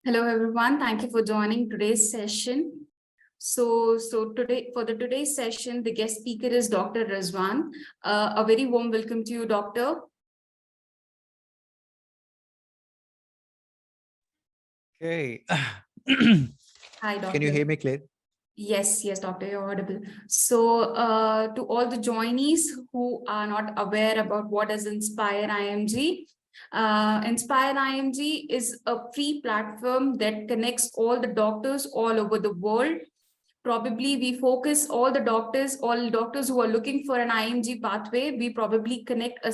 Hello, everyone. Thank you for joining today's session. So today, for today's session, the guest speaker is Dr. Rizwan. A very warm welcome to you, Doctor. Okay. Hi, Can you Doctor. hear me clear? Yes, Doctor, you're audible. So, to all the joinees who are not aware about what is Inspire IMG, Inspire IMG is a free platform that connects all the doctors all over the world. Probably we focus all doctors who are looking for an IMG pathway. We probably connect a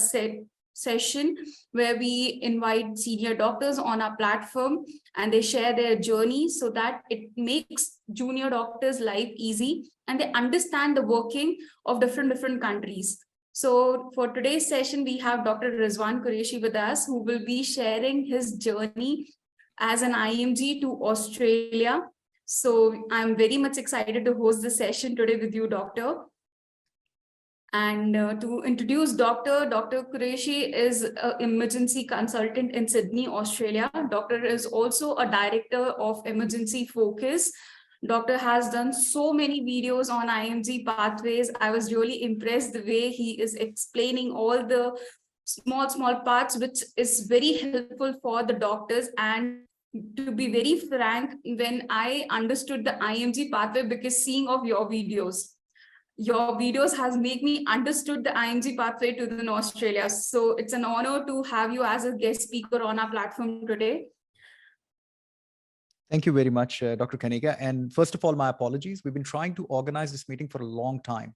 session where we invite senior doctors on our platform and they share their journey so that it makes junior doctors' life easy and they understand the working of different countries. So for today's session, we have Dr. Rizwan Qureshi with us, who will be sharing his journey as an IMG to Australia. So I'm very much excited to host the session today with you, Doctor. And to introduce Dr. Qureshi is an emergency consultant in Sydney, Australia. Doctor is also a director of emergency focus. Doctor has done so many videos on IMG pathways. I was really impressed the way he is explaining all the small parts, which is very helpful for the doctors. And to be very frank, when I understood the IMG pathway, because seeing of your videos has made me understood the IMG pathway to the Australia. So it's an honor to have you as a guest speaker on our platform today. Thank you very much, Dr. Kaniga. And first of all, my apologies. We've been trying to organize this meeting for a long time.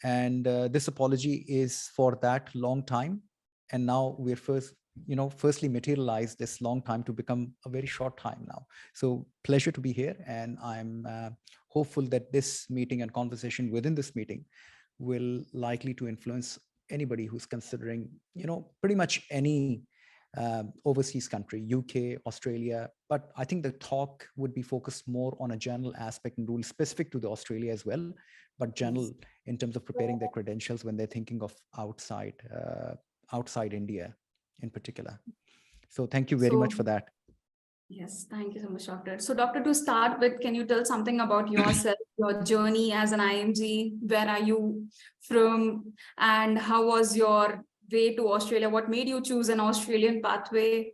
And this apology is for that long time. And now we're firstly materialized this long time to become a very short time now. So pleasure to be here. And I'm hopeful that this meeting and conversation within this meeting will likely to influence anybody who's considering, pretty much any overseas country, UK, Australia. But I think the talk would be focused more on a general aspect and rule specific to the Australia as well, but general in terms of preparing their credentials when they're thinking of outside India in particular. So thank you very much for that. Yes, thank you so much, Doctor. So, Doctor, to start with, can you tell something about yourself, your journey as an IMG? Where are you from? And how was your way to Australia? What made you choose an Australian pathway?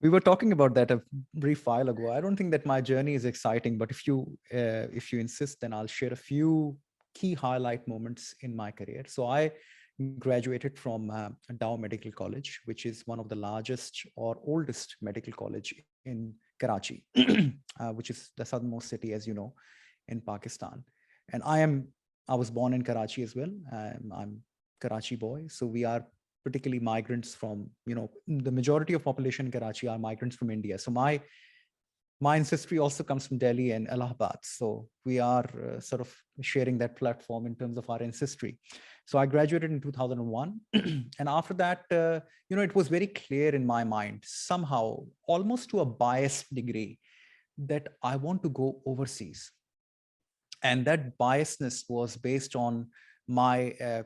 We were talking about that a brief while ago. I don't think that my journey is exciting, but if you insist, then I'll share a few key highlight moments in my career. So I graduated from Dow Medical College, which is one of the largest or oldest medical college in Karachi, which is the southernmost city, as you know, in Pakistan. And I was born in Karachi as well. I'm Karachi boy. So we are particularly migrants from, the majority of population in Karachi are migrants from India. So my ancestry also comes from Delhi and Allahabad. So we are sort of sharing that platform in terms of our ancestry. So I graduated in 2001. And after that, it was very clear in my mind, somehow, almost to a biased degree, that I want to go overseas. And that biasness was based on my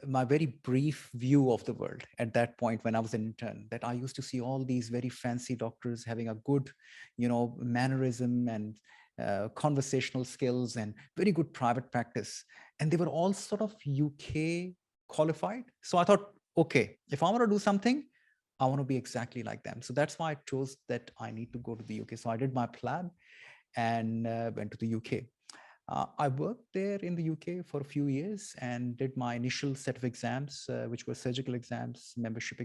my very brief view of the world at that point when I was an intern, that I used to see all these very fancy doctors having a good, mannerism and conversational skills and very good private practice. And they were all sort of UK qualified. So I thought, okay, if I want to do something, I want to be exactly like them. So that's why I chose that I need to go to the UK. So I did my plan and went to the UK. I worked there in the UK for a few years and did my initial set of exams, which were surgical exams, membership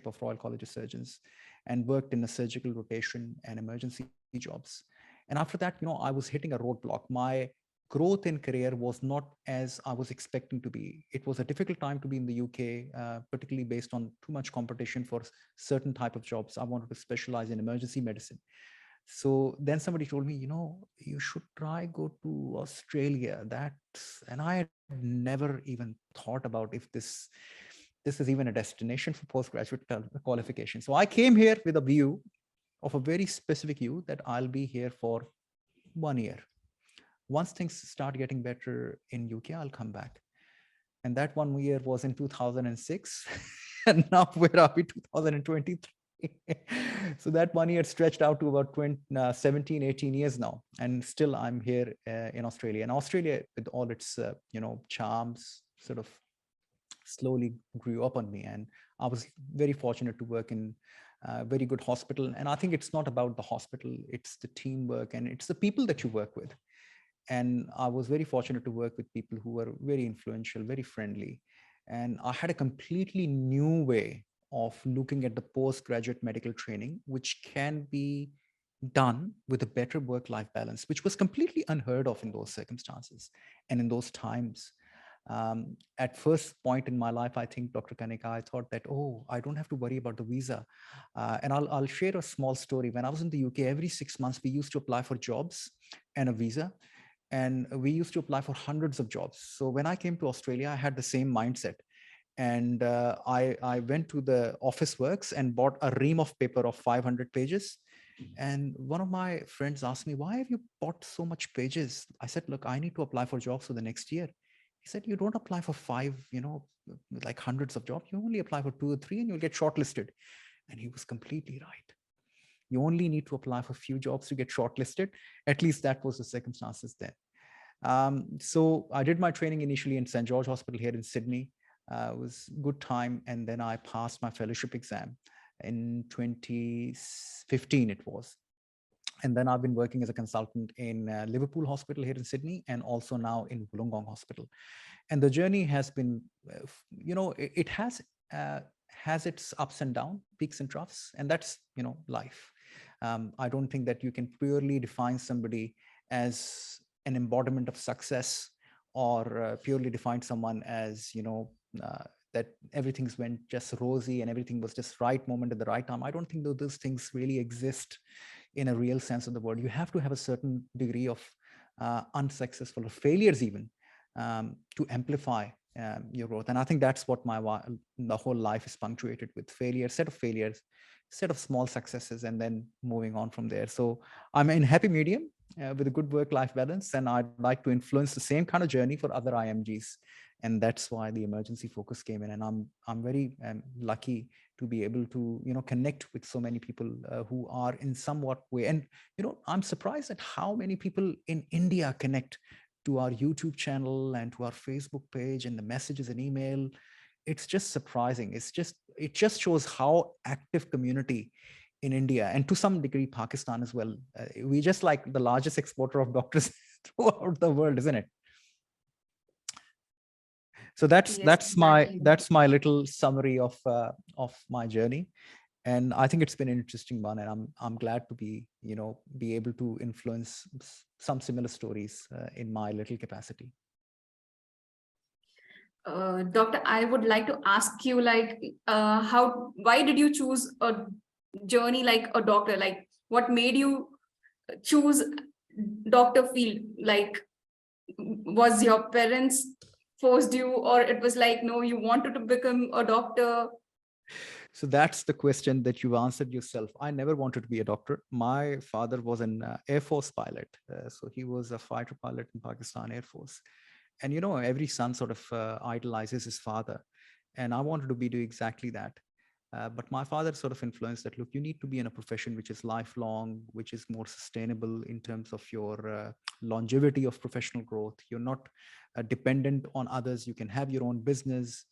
of Royal College of Surgeons, and worked in a surgical rotation and emergency jobs. And after that, I was hitting a roadblock. My growth in career was not as I was expecting to be. It was a difficult time to be in the UK, particularly based on too much competition for certain type of jobs. I wanted to specialize in emergency medicine. So then somebody told me, you should try go to Australia. And I had never even thought about if this is even a destination for postgraduate qualification. So I came here with a view of a very specific view that I'll be here for 1 year. Once things start getting better in UK, I'll come back. And that 1 year was in 2006. And now where are we, 2023? So that 1 year stretched out to about 17, 18 years now. And still I'm here in Australia. And Australia, with all its, charms, sort of slowly grew up on me. And I was very fortunate to work in a very good hospital. And I think it's not about the hospital, it's the teamwork and it's the people that you work with. And I was very fortunate to work with people who were very influential, very friendly. And I had a completely new way of looking at the postgraduate medical training, which can be done with a better work-life balance, which was completely unheard of in those circumstances and in those times. At first point in my life, I think, Dr. Kanika, I thought that, oh, I don't have to worry about the visa. And I'll share a small story. When I was in the UK, every 6 months, we used to apply for jobs and a visa. And we used to apply for hundreds of jobs. So when I came to Australia, I had the same mindset. And I went to the Office Works and bought a ream of paper of 500 pages. And one of my friends asked me, why have you bought so much pages? I said, look, I need to apply for jobs for the next year. He said, you don't apply for five, like hundreds of jobs. You only apply for 2 or 3 and you'll get shortlisted. And he was completely right. You only need to apply for a few jobs to get shortlisted. At least that was the circumstances then. So I did my training initially in St. George Hospital here in Sydney. It was good time. And then I passed my fellowship exam in 2015 it was. And then I've been working as a consultant in Liverpool Hospital here in Sydney and also now in Wollongong Hospital. And the journey has been, it has its ups and downs, peaks and troughs, and that's, life. I don't think that you can purely define somebody as an embodiment of success or purely define someone as, that everything's went just rosy and everything was just right moment at the right time. I don't think that those things really exist in a real sense of the word. You have to have a certain degree of unsuccessful or failures even to amplify your growth. And I think that's what the whole life is punctuated with: failures, set of small successes, and then moving on from there. So I'm in happy medium with a good work-life balance, and I'd like to influence the same kind of journey for other IMGs. And that's why the emergency focus came in. And I'm very lucky to be able to connect with so many people who are in somewhat way. And I'm surprised at how many people in India connect to our YouTube channel and to our Facebook page and the messages and email. It's just surprising. It just shows how active community in India and to some degree Pakistan as well. We just like the largest exporter of doctors throughout the world, isn't it? So that's my little summary of my journey. And I think it's been an interesting one, and I'm glad to be able to influence some similar stories in my little capacity. Doctor, I would like to ask you, like, why did you choose a journey like a doctor? Like, what made you choose doctor field? Like, was your parents forced you, or it was like, no, you wanted to become a doctor? So that's the question that you answered yourself. I never wanted to be a doctor. My father was an Air Force pilot. So he was a fighter pilot in Pakistan Air Force. And, every son sort of idolizes his father. And I wanted to do exactly that. But my father sort of influenced that, look, you need to be in a profession which is lifelong, which is more sustainable in terms of your longevity of professional growth. You're not dependent on others. You can have your own business.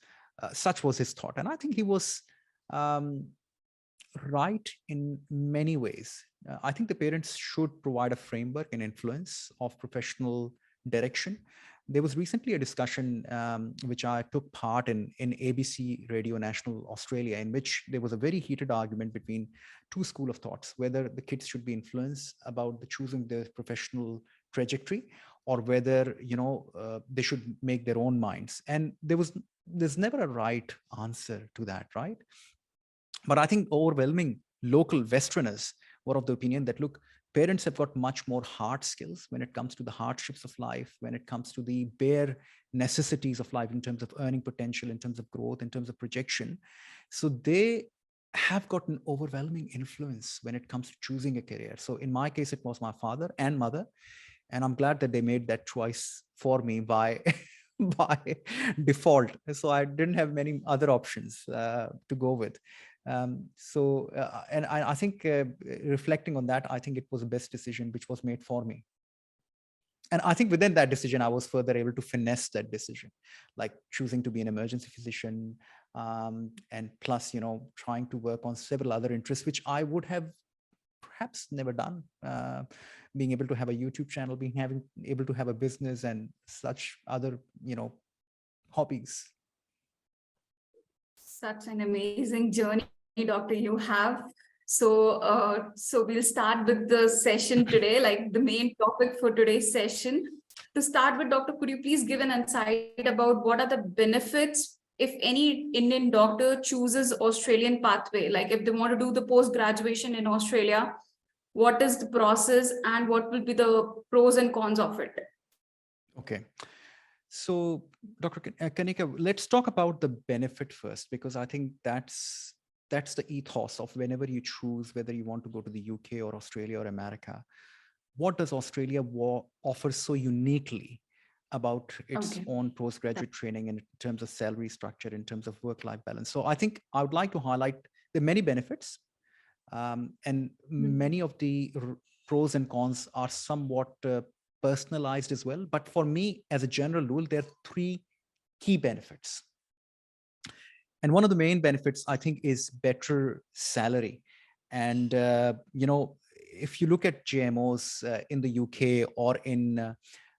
Such was his thought. And I think he was right in many ways. I think the parents should provide a framework and influence of professional direction. There was recently a discussion which I took part in ABC Radio National Australia, in which there was a very heated argument between two schools of thoughts, whether the kids should be influenced about the choosing their professional trajectory or whether they should make their own minds. And there's never a right answer to that, right? But I think overwhelming local Westerners were of the opinion that, look, parents have got much more hard skills when it comes to the hardships of life, when it comes to the bare necessities of life in terms of earning potential, in terms of growth, in terms of projection. So they have got an overwhelming influence when it comes to choosing a career. So in my case, it was my father and mother. And I'm glad that they made that choice for me by by default. So I didn't have many other options to go with. And I think reflecting on that, I think it was the best decision which was made for me. And I think within that decision, I was further able to finesse that decision, like choosing to be an emergency physician, and plus, trying to work on several other interests, which I would have perhaps never done. Being able to have a YouTube channel, having able to have a business and such other, hobbies. Such an amazing journey, Doctor, you have. So we'll start with the session today, like the main topic for today's session. To start with, Doctor, could you please give an insight about what are the benefits if any Indian doctor chooses Australian pathway? Like if they want to do the post-graduation in Australia, what is the process and what will be the pros and cons of it? Okay. So, Dr. Kanika, let's talk about the benefit first, because I think that's the ethos of whenever you choose whether you want to go to the UK or Australia or America. What does Australia offer so uniquely about its own postgraduate training in terms of salary structure, in terms of work-life balance? So I think I would like to highlight the many benefits, and many of the pros and cons are somewhat personalized as well. But for me, as a general rule, there are three key benefits. And one of the main benefits, I think, is better salary. And, if you look at GMOs in the UK or in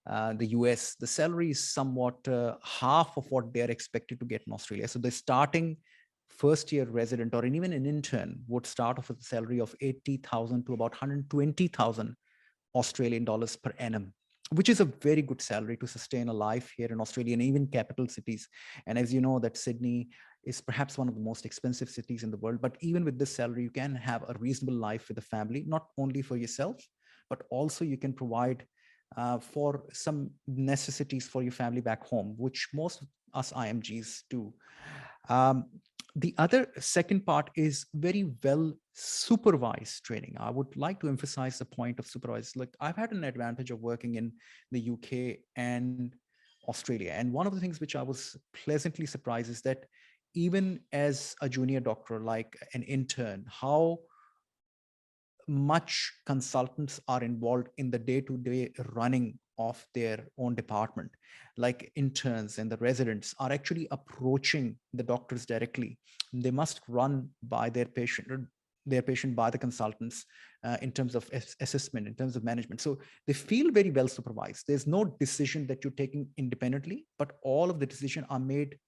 the US, the salary is somewhat half of what they're expected to get in Australia. So the starting first-year resident or even an intern would start off with a salary of 80,000 to about 120,000 Australian dollars per annum, which is a very good salary to sustain a life here in Australia and even capital cities. And as you know, that Sydney is perhaps one of the most expensive cities in the world. But even with this salary, you can have a reasonable life with a family, not only for yourself, but also you can provide for some necessities for your family back home, which most of us IMGs do. The other second part is very well supervised training. I would like to emphasize the point of supervised. Like I've had an advantage of working in the UK and Australia. And one of the things which I was pleasantly surprised is that even as a junior doctor, like an intern, how much consultants are involved in the day-to-day running of their own department. Like interns and the residents are actually approaching the doctors directly. They must run by their patient by the consultants in terms of assessment, in terms of management. So they feel very well supervised. There's no decision that you're taking independently, but all of the decisions are made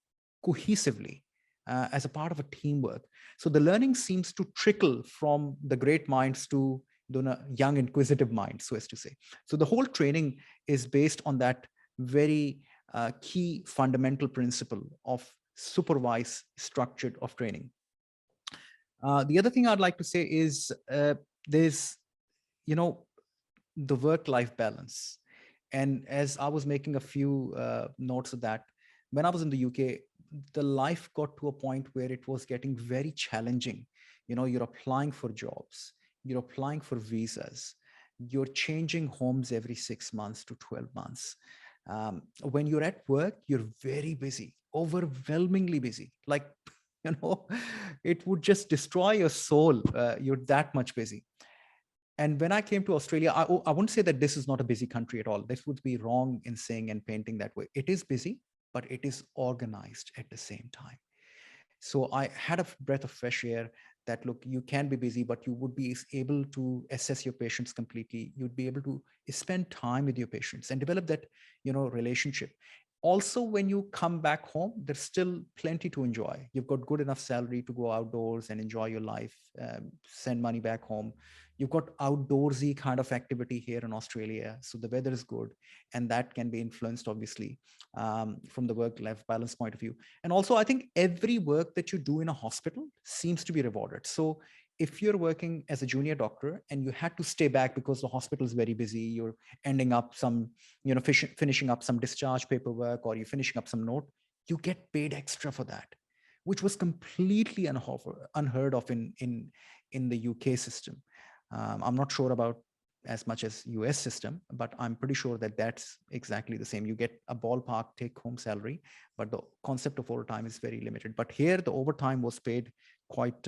cohesively as a part of a teamwork. So the learning seems to trickle from the great minds to the young inquisitive minds, so as to say. So the whole training is based on that very key fundamental principle of supervised structured of training. The other thing I'd like to say is there's, the work-life balance. And as I was making a few notes of that, when I was in the UK, the life got to a point where it was getting very challenging. You're applying for jobs, you're applying for visas, you're changing homes every 6 months to 12 months. When you're at work, you're very busy, overwhelmingly busy. Like, it would just destroy your soul. You're that much busy. And when I came to Australia, I wouldn't say that this is not a busy country at all. This would be wrong in saying and painting that way. It is busy, but it is organized at the same time. So I had a breath of fresh air that, look, you can be busy, but you would be able to assess your patients completely. You'd be able to spend time with your patients and develop that, relationship. Also, when you come back home, there's still plenty to enjoy. You've got good enough salary to go outdoors and enjoy your life, send money back home. You've got outdoorsy kind of activity here in Australia. So the weather is good. And that can be influenced, obviously, from the work-life balance point of view. And also, I think every work that you do in a hospital seems to be rewarded. So if you're working as a junior doctor and you had to stay back because the hospital is very busy, you're ending up finishing up some discharge paperwork, or you're finishing up some note, you get paid extra for that, which was completely unheard of in the UK system. I'm not sure about as much as US system, but I'm pretty sure that that's exactly the same. You get a ballpark take home salary, but the concept of overtime is very limited. But here the overtime was paid quite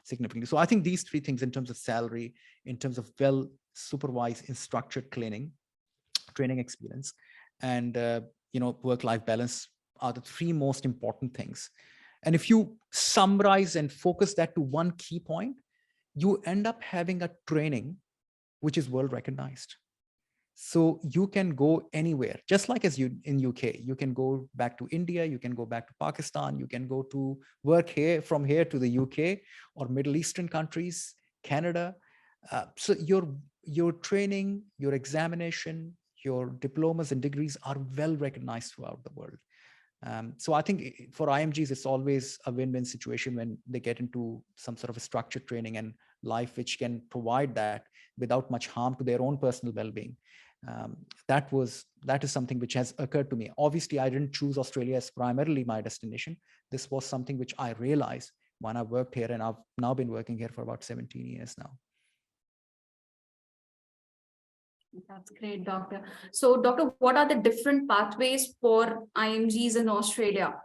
significantly. So I think these three things, in terms of salary, in terms of well supervised and structured training experience, and work-life balance, are the three most important things. And if you summarize and focus that to one key point, you end up having a training which is world recognized. So you can go anywhere, just like as you in UK, you can go back to India, you can go back to Pakistan, you can go to work here, from here to the UK or Middle Eastern countries, Canada. So your training, your examination, your diplomas and degrees are well recognized throughout the world. So I think for IMGs, it's always a win-win situation when they get into some sort of a structured training and life, which can provide that without much harm to their own personal well-being. That is something which has occurred to me. Obviously, I didn't choose Australia as primarily my destination. This was something which I realized when I worked here, and I've now been working here for about 17 years now. That's great, Doctor. So, Doctor, what are the different pathways for IMGs in Australia?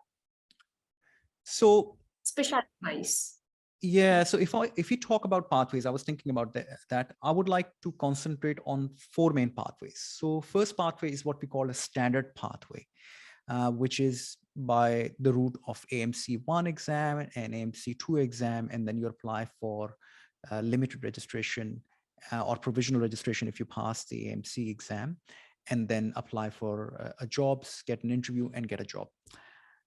So, specialty-wise. Yeah, so if you talk about pathways, I was thinking about that I would like to concentrate on four main pathways. So first pathway is what we call a standard pathway, which is by the route of AMC1 exam and AMC2 exam, and then you apply for limited registration or provisional registration if you pass the AMC exam, and then apply for a jobs, get an interview, and get a job.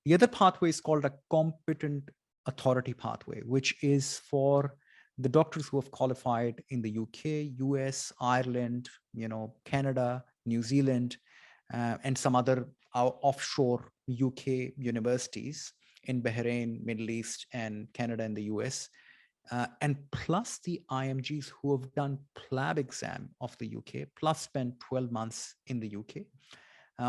The other pathway is called a competent authority pathway, which is for the doctors who have qualified in the UK, US, Ireland, Canada, New Zealand, and some other offshore UK universities in Bahrain, Middle East, and Canada and the US. And plus the IMGs who have done PLAB exam of the UK, plus spent 12 months in the UK.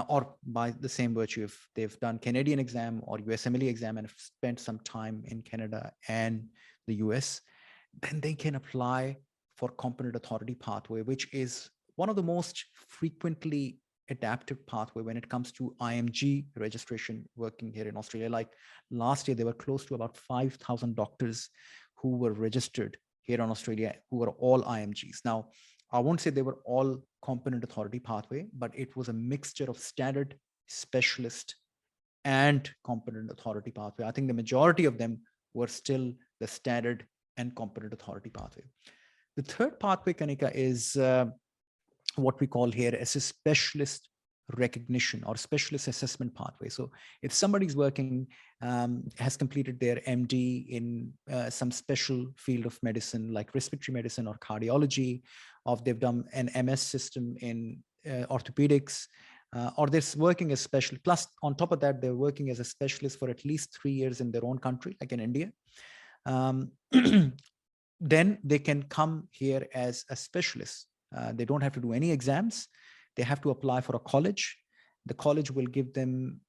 Or by the same virtue, if they've done Canadian exam or USMLE exam and have spent some time in Canada and the US, then they can apply for competent authority pathway, which is one of the most frequently adaptive pathway when it comes to IMG registration working here in Australia. Like last year, there were close to about 5,000 doctors who were registered here in Australia, who were all IMGs. Now, I won't say they were all competent authority pathway, but it was a mixture of standard, specialist, and competent authority pathway. I think the majority of them were still the standard and competent authority pathway. The third pathway, Kanika, is what we call here as a specialist recognition or specialist assessment pathway. So if somebody's working, has completed their MD in some special field of medicine, like respiratory medicine or cardiology, or if they've done an MS system in orthopedics, or they're working as special, plus on top of that, they're working as a specialist for at least 3 years in their own country, like in India, then they can come here as a specialist. They don't have to do any exams. They have to apply for a college. The college will give them,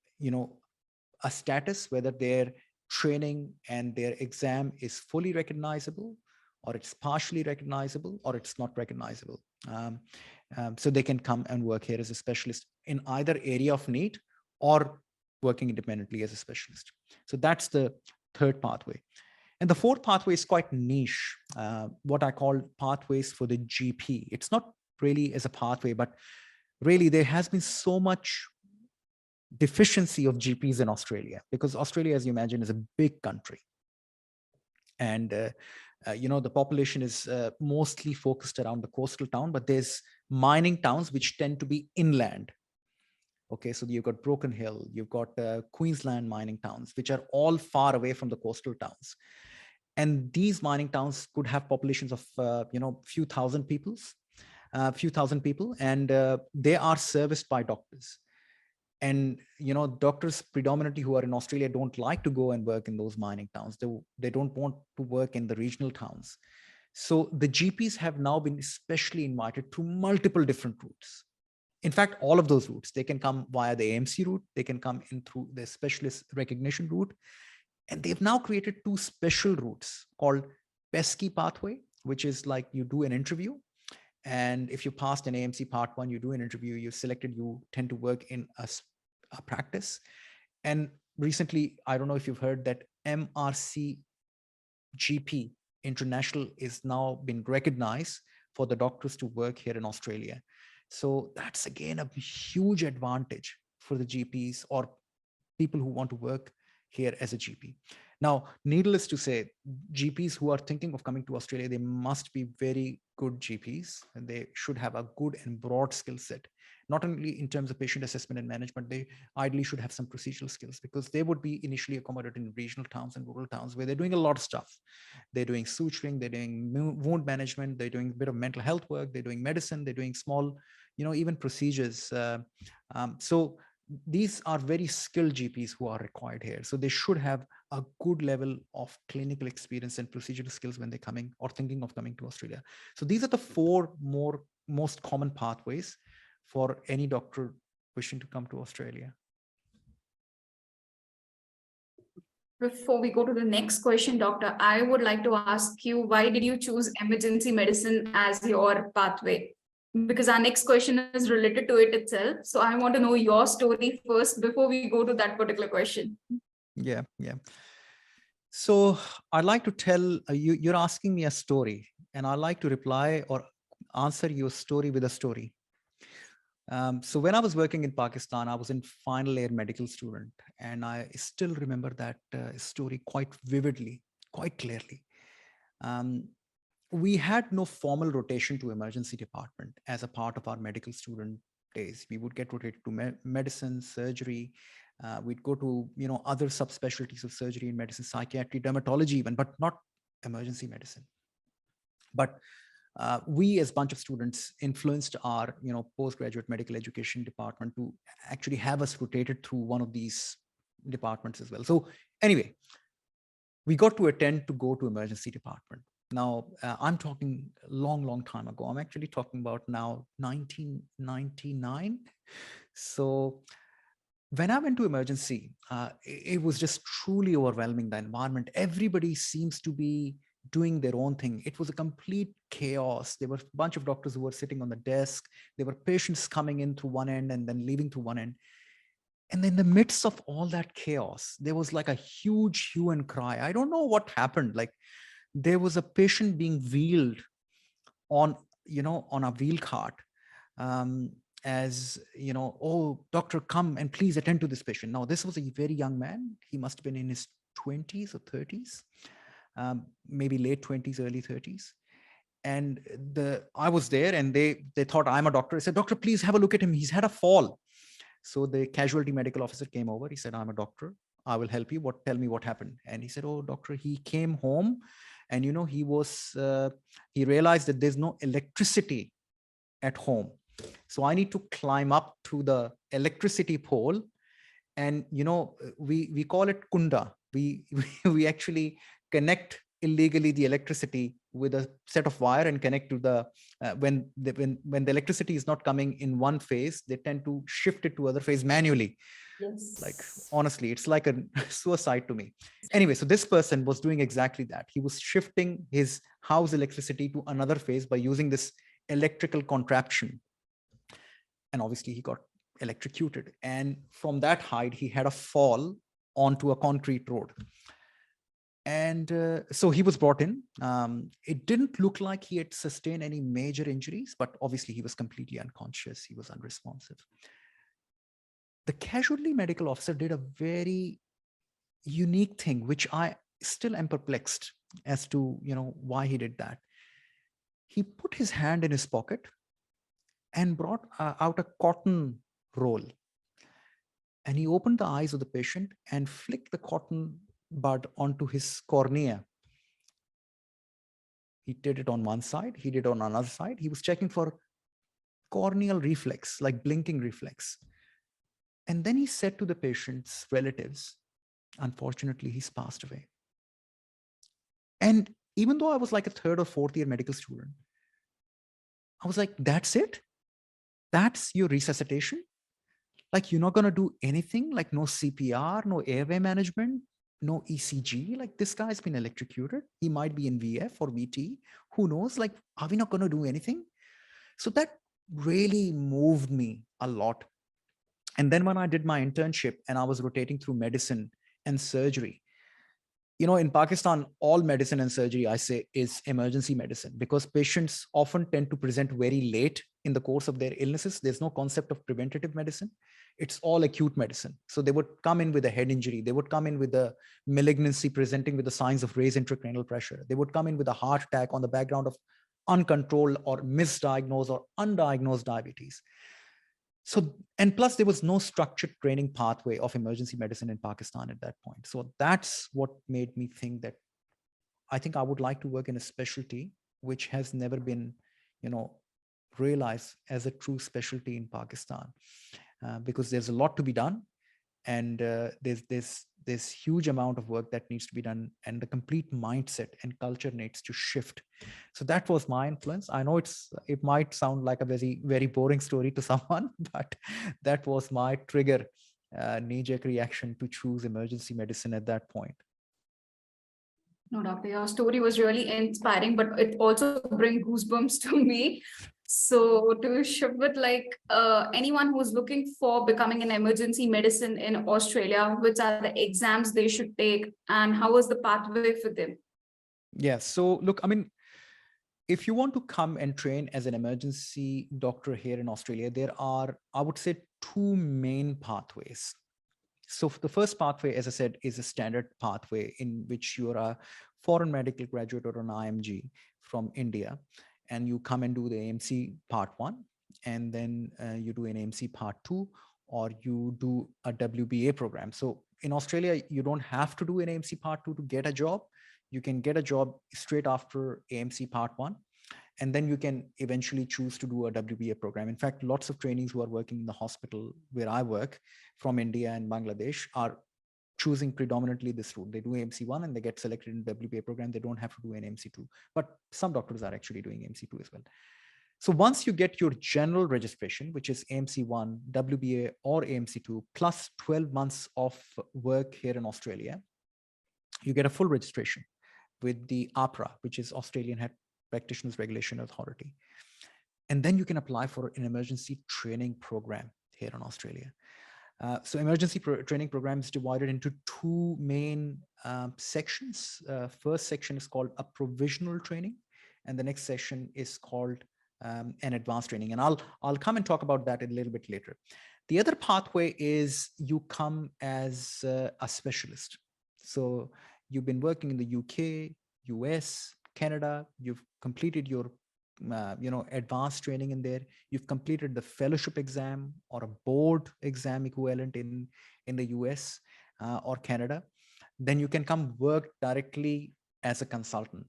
a status, whether their training and their exam is fully recognizable, or it's partially recognizable, or it's not recognizable. So they can come and work here as a specialist in either area of need or working independently as a specialist. So that's the third pathway. And the fourth pathway is quite niche, what I call pathways for the GP. It's not really as a pathway, but really there has been so much deficiency of GPs in Australia, because Australia, as you imagine, is a big country. And, the population is mostly focused around the coastal town, but there's mining towns which tend to be inland. Okay, so you've got Broken Hill, you've got Queensland mining towns, which are all far away from the coastal towns. And these mining towns could have populations of, few thousand people, and they are serviced by doctors. And, doctors predominantly who are in Australia don't like to go and work in those mining towns. They don't want to work in the regional towns. So the GPs have now been especially invited through multiple different routes. In fact, all of those routes, they can come via the AMC route, they can come in through the specialist recognition route. And they've now created two special routes called PESCI pathway, which is like you do an interview. And if you passed an AMC part 1, you do an interview, you're selected, you tend to work in a practice. And recently, I don't know if you've heard that MRC GP International is now been recognized for the doctors to work here in Australia. So that's again a huge advantage for the GPs or people who want to work here as a GP. Now, needless to say, GPs who are thinking of coming to Australia, they must be very good GPs, and they should have a good and broad skill set. Not only in terms of patient assessment and management, they ideally should have some procedural skills, because they would be initially accommodated in regional towns and rural towns where they're doing a lot of stuff. They're doing suturing, they're doing wound management, they're doing a bit of mental health work, they're doing medicine, they're doing small, even procedures. So these are very skilled GPs who are required here. So they should have a good level of clinical experience and procedural skills when they're coming or thinking of coming to Australia. So these are the four most common pathways for any doctor wishing to come to Australia. Before we go to the next question, Doctor, I would like to ask you, why did you choose emergency medicine as your pathway? Because our next question is related to it itself. So I want to know your story first before we go to that particular question. Yeah. So I'd like to tell you're asking me a story, and I'd like to reply or answer your story with a story. So when I was working in Pakistan, I was in final year medical student, and I still remember that story quite vividly, quite clearly. We had no formal rotation to emergency department as a part of our medical student days. We would get rotated to medicine, surgery. We'd go to other subspecialties of surgery and medicine, psychiatry, dermatology even, but not emergency medicine. But we as a bunch of students influenced our postgraduate medical education department to actually have us rotated through one of these departments as well. So anyway, we got to attend to go to emergency department. Now, I'm talking long time ago. I'm actually talking about now 1999. So when I went to emergency, it was just truly overwhelming, the environment. Everybody seems to be doing their own thing. It was a complete chaos. There were a bunch of doctors who were sitting on the desk. There were patients coming in through one end and then leaving through one end. And in the midst of all that chaos, there was like a huge hue and cry. I don't know what happened. Like, there was a patient being wheeled on a wheel cart, as oh, doctor, come and please attend to this patient. Now, this was a very young man. He must have been in his 20s or 30s, maybe late 20s, early 30s. And I was there, and they thought I'm a doctor. I said, doctor, please have a look at him. He's had a fall. So the casualty medical officer came over. He said, I'm a doctor. I will help you. Tell me what happened. And he said, oh, doctor, he came home, and he realized that there's no electricity at home. So I need to climb up to the electricity pole, and we call it kunda. We actually connect illegally the electricity with a set of wire and connect to the when the electricity is not coming in one phase, they tend to shift it to other phase manually. Yes. Like, honestly, it's like a suicide to me. Anyway, so this person was doing exactly that. He was shifting his house electricity to another phase by using this electrical contraption. And obviously he got electrocuted. And from that height, he had a fall onto a concrete road. And so he was brought in. It didn't look like he had sustained any major injuries, but obviously he was completely unconscious. He was unresponsive. The casualty medical officer did a very unique thing, which I still am perplexed as to, why he did that. He put his hand in his pocket and brought out a cotton roll. And he opened the eyes of the patient and flicked the cotton bud onto his cornea. He did it on one side, he did it on another side. He was checking for corneal reflex, like blinking reflex. And then he said to the patient's relatives, unfortunately, he's passed away. And even though I was like a third or fourth year medical student, I was like, that's it? That's your resuscitation? Like, you're not going to do anything? Like, no CPR, no airway management, no ECG? Like, this guy's been electrocuted. He might be in VF or VT. Who knows? Like, are we not going to do anything? So that really moved me a lot. And then when I did my internship and I was rotating through medicine and surgery, In Pakistan, all medicine and surgery, I say, is emergency medicine, because patients often tend to present very late in the course of their illnesses. There's no concept of preventative medicine. It's all acute medicine. So they would come in with a head injury. They would come in with a malignancy presenting with the signs of raised intracranial pressure. They would come in with a heart attack on the background of uncontrolled or misdiagnosed or undiagnosed diabetes. So, and plus there was no structured training pathway of emergency medicine in Pakistan at that point. So that's what made me think that I think I would like to work in a specialty which has never been, realized as a true specialty in Pakistan, because there's a lot to be done, and there's huge amount of work that needs to be done, and the complete mindset and culture needs to shift. So that was my influence. I know it might sound like a very, very boring story to someone, but that was my trigger, knee-jerk reaction to choose emergency medicine at that point. No, doctor, your story was really inspiring, but it also brings goosebumps to me. So to shift with anyone who's looking for becoming an emergency medicine in Australia, which are the exams they should take and how is the pathway for them? Yeah. So look, I mean, if you want to come and train as an emergency doctor here in Australia, there are, I would say, two main pathways. So the first pathway, as I said, is a standard pathway in which you're a foreign medical graduate or an IMG from India, and you come and do the AMC part 1, and then you do an AMC part 2, or you do a WBA program. So in Australia, you don't have to do an AMC part 2 to get a job. You can get a job straight after AMC part 1. And then you can eventually choose to do a WBA program. In fact, lots of trainees who are working in the hospital where I work from India and Bangladesh are choosing predominantly this route. They do AMC1 and they get selected in the WBA program. They don't have to do an AMC2, but some doctors are actually doing AMC2 as well. So once you get your general registration, which is AMC1, WBA, or AMC2, plus 12 months of work here in Australia, you get a full registration with the APRA, which is Australian Health Practitioners Regulation Authority. And then you can apply for an emergency training program here in Australia. So emergency training program is divided into two main sections. First section is called a provisional training, and the next session is called an advanced training. And I'll come and talk about that a little bit later. The other pathway is you come as a specialist. So you've been working in the UK, US, Canada, you've completed your advanced training in there, you've completed the fellowship exam or a board exam equivalent in the US or Canada, then you can come work directly as a consultant,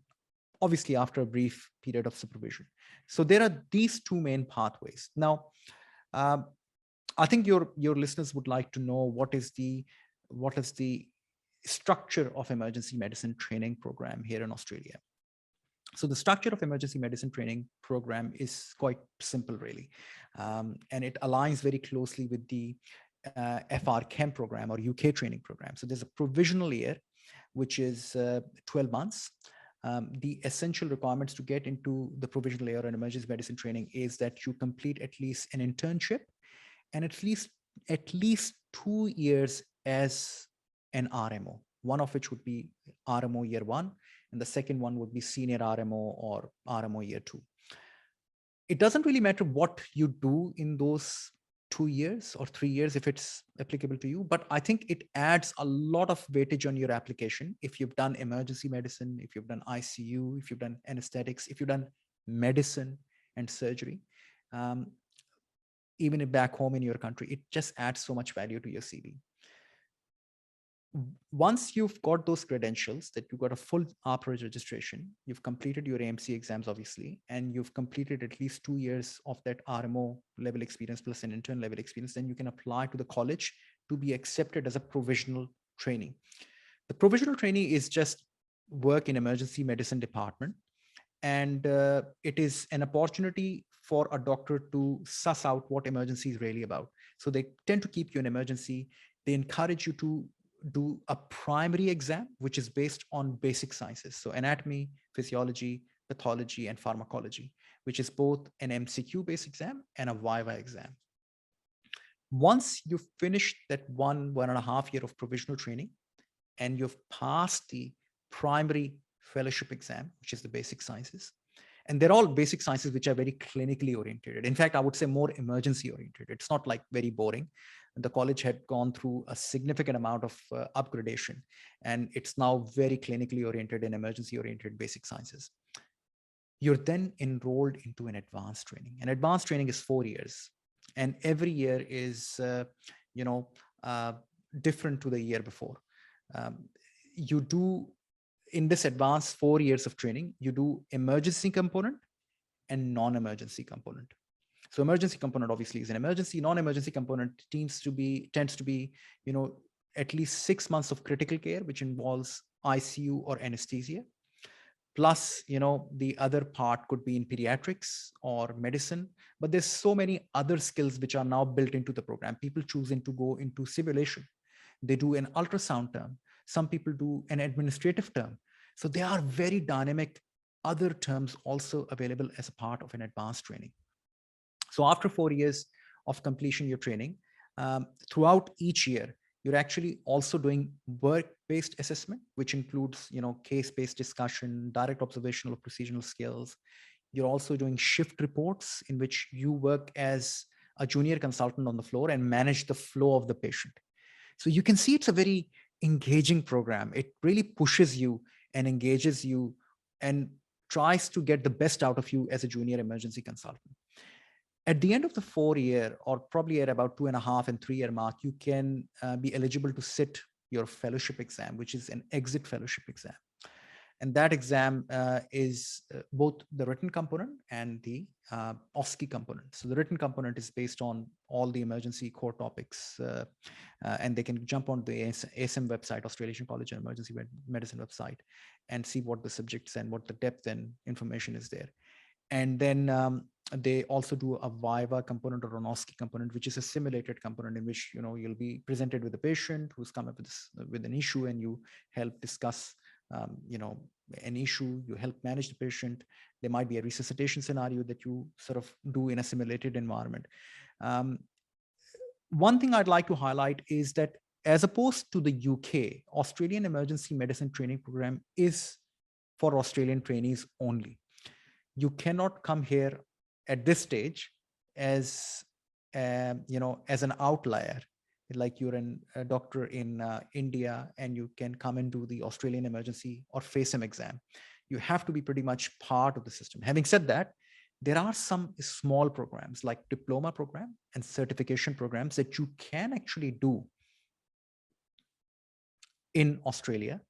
obviously after a brief period of supervision. So there are these two main pathways. Now, I think your listeners would like to know what is the structure of emergency medicine training program here in Australia. So the structure of emergency medicine training program is quite simple, really. And it aligns very closely with the FRChem program or UK training program. So there's a provisional year, which is 12 months. The essential requirements to get into the provisional year in emergency medicine training is that you complete at least an internship and at least 2 years as an RMO, one of which would be RMO year 1, and the second one would be senior RMO or RMO year 2. It doesn't really matter what you do in those 2 years or 3 years if it's applicable to you, but I think it adds a lot of weightage on your application if you've done emergency medicine, if you've done ICU, if you've done anesthetics, if you've done medicine and surgery. Even if back home in your country, it just adds so much value to your CV. Once you've got those credentials, that you've got a full APRA registration, you've completed your AMC exams, obviously, and you've completed at least 2 years of that RMO level experience plus an intern level experience, then you can apply to the college to be accepted as a provisional trainee. The provisional trainee is just work in emergency medicine department. And it is an opportunity for a doctor to suss out what emergency is really about. So they tend to keep you in emergency. They encourage you to do a primary exam, which is based on basic sciences. So anatomy, physiology, pathology, and pharmacology, which is both an MCQ-based exam and a Viva exam. Once you've finished that 1.5 year of provisional training, and you've passed the primary fellowship exam, which is the basic sciences. And they're all basic sciences which are very clinically oriented. In fact, I would say more emergency oriented. It's not like very boring. The college had gone through a significant amount of upgradation, and it's now very clinically oriented and emergency oriented basic sciences. You're then enrolled into an advanced training. And advanced training is 4 years. And every year is, uh, different to the year before. You do, in this advanced 4 years of training, you do emergency component and non-emergency component. So emergency component obviously is an emergency. Non-emergency component tends to be, at least 6 months of critical care, which involves ICU or anesthesia. Plus, the other part could be in pediatrics or medicine, but there's so many other skills which are now built into the program. People choosing to go into simulation. They do an ultrasound term. Some people do an administrative term. So there are very dynamic other terms also available as a part of an advanced training. So after 4 years of completion your training, throughout each year, you're actually also doing work-based assessment, which includes, case-based discussion, direct observational or procedural skills. You're also doing shift reports in which you work as a junior consultant on the floor and manage the flow of the patient. So you can see it's a very engaging program. It really pushes you and engages you and tries to get the best out of you as a junior emergency consultant. At the end of the 4 year, or probably at about 2.5 and 3 year mark, you can be eligible to sit your fellowship exam, which is an exit fellowship exam. And that exam is both the written component and the OSCE component. So the written component is based on all the emergency core topics, and they can jump on the ASM website, Australian College of Emergency Medicine website, and see what the subjects and what the depth and information is there. And then they also do a Viva component or an OSCE component, which is a simulated component in which you'll be presented with a patient who's come up with an issue, and you help discuss an issue, you help manage the patient. There might be a resuscitation scenario that you sort of do in a simulated environment. One thing I'd like to highlight is that as opposed to the UK, Australian Emergency Medicine Training Program is for Australian trainees only. You cannot come here at this stage as as an outlier, like you're a doctor in India and you can come and do the Australian emergency or FACEM exam. You have to be pretty much part of the system. Having said that, there are some small programs like diploma program and certification programs that you can actually do in Australia,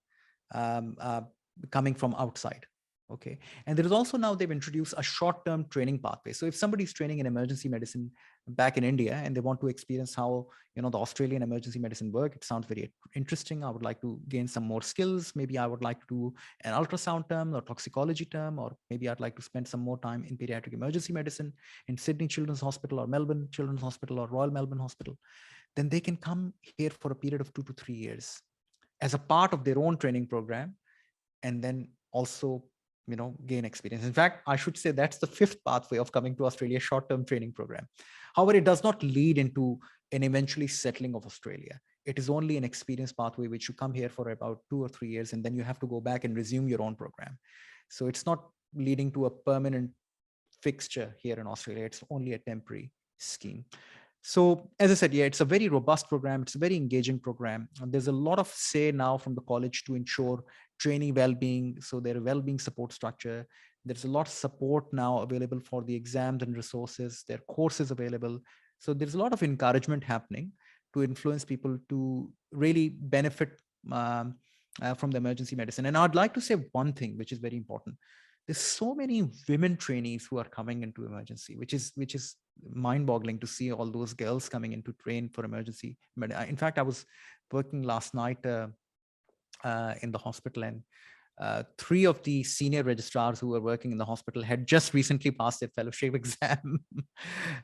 coming from outside. Okay. And there is also now they've introduced a short-term training pathway. So if somebody's training in emergency medicine back in India and they want to experience how, the Australian emergency medicine work, it sounds very interesting. I would like to gain some more skills. Maybe I would like to do an ultrasound term or toxicology term, or maybe I'd like to spend some more time in pediatric emergency medicine in Sydney Children's Hospital or Melbourne Children's Hospital or Royal Melbourne Hospital. Then they can come here for a period of 2 to 3 years as a part of their own training program, and then also gain experience. In fact, I should say that's the 5th pathway of coming to Australia, short-term training program. However, it does not lead into an eventually settling of Australia. It is only an experience pathway which you come here for about 2 or 3 years, and then you have to go back and resume your own program. So it's not leading to a permanent fixture here in Australia. It's only a temporary scheme. So as I said, yeah, it's a very robust program. It's a very engaging program. And there's a lot of say now from the college to ensure trainee well-being. So their well-being support structure. There's a lot of support now available for the exams and resources. There are courses available. So there's a lot of encouragement happening to influence people to really benefit from the emergency medicine. And I'd like to say one thing, which is very important. There's so many women trainees who are coming into emergency, which is mind-boggling to see all those girls coming in to train for emergency. But in fact, I was working last night in the hospital, and 3 of the senior registrars who were working in the hospital had just recently passed their fellowship exam.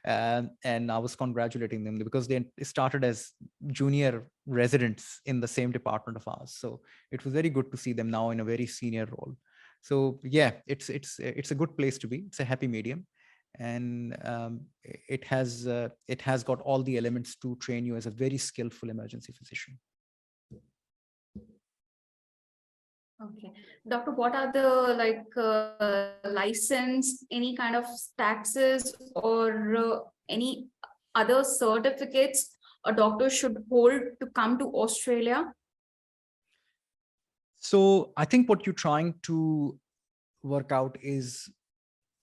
And I was congratulating them because they started as junior residents in the same department of ours. So it was very good to see them now in a very senior role. So yeah, it's a good place to be. It's a happy medium, and it has got all the elements to train you as a very skillful emergency physician. Okay. Doctor, what are the license, any kind of taxes or any other certificates a doctor should hold to come to Australia? So I think what you're trying to work out is,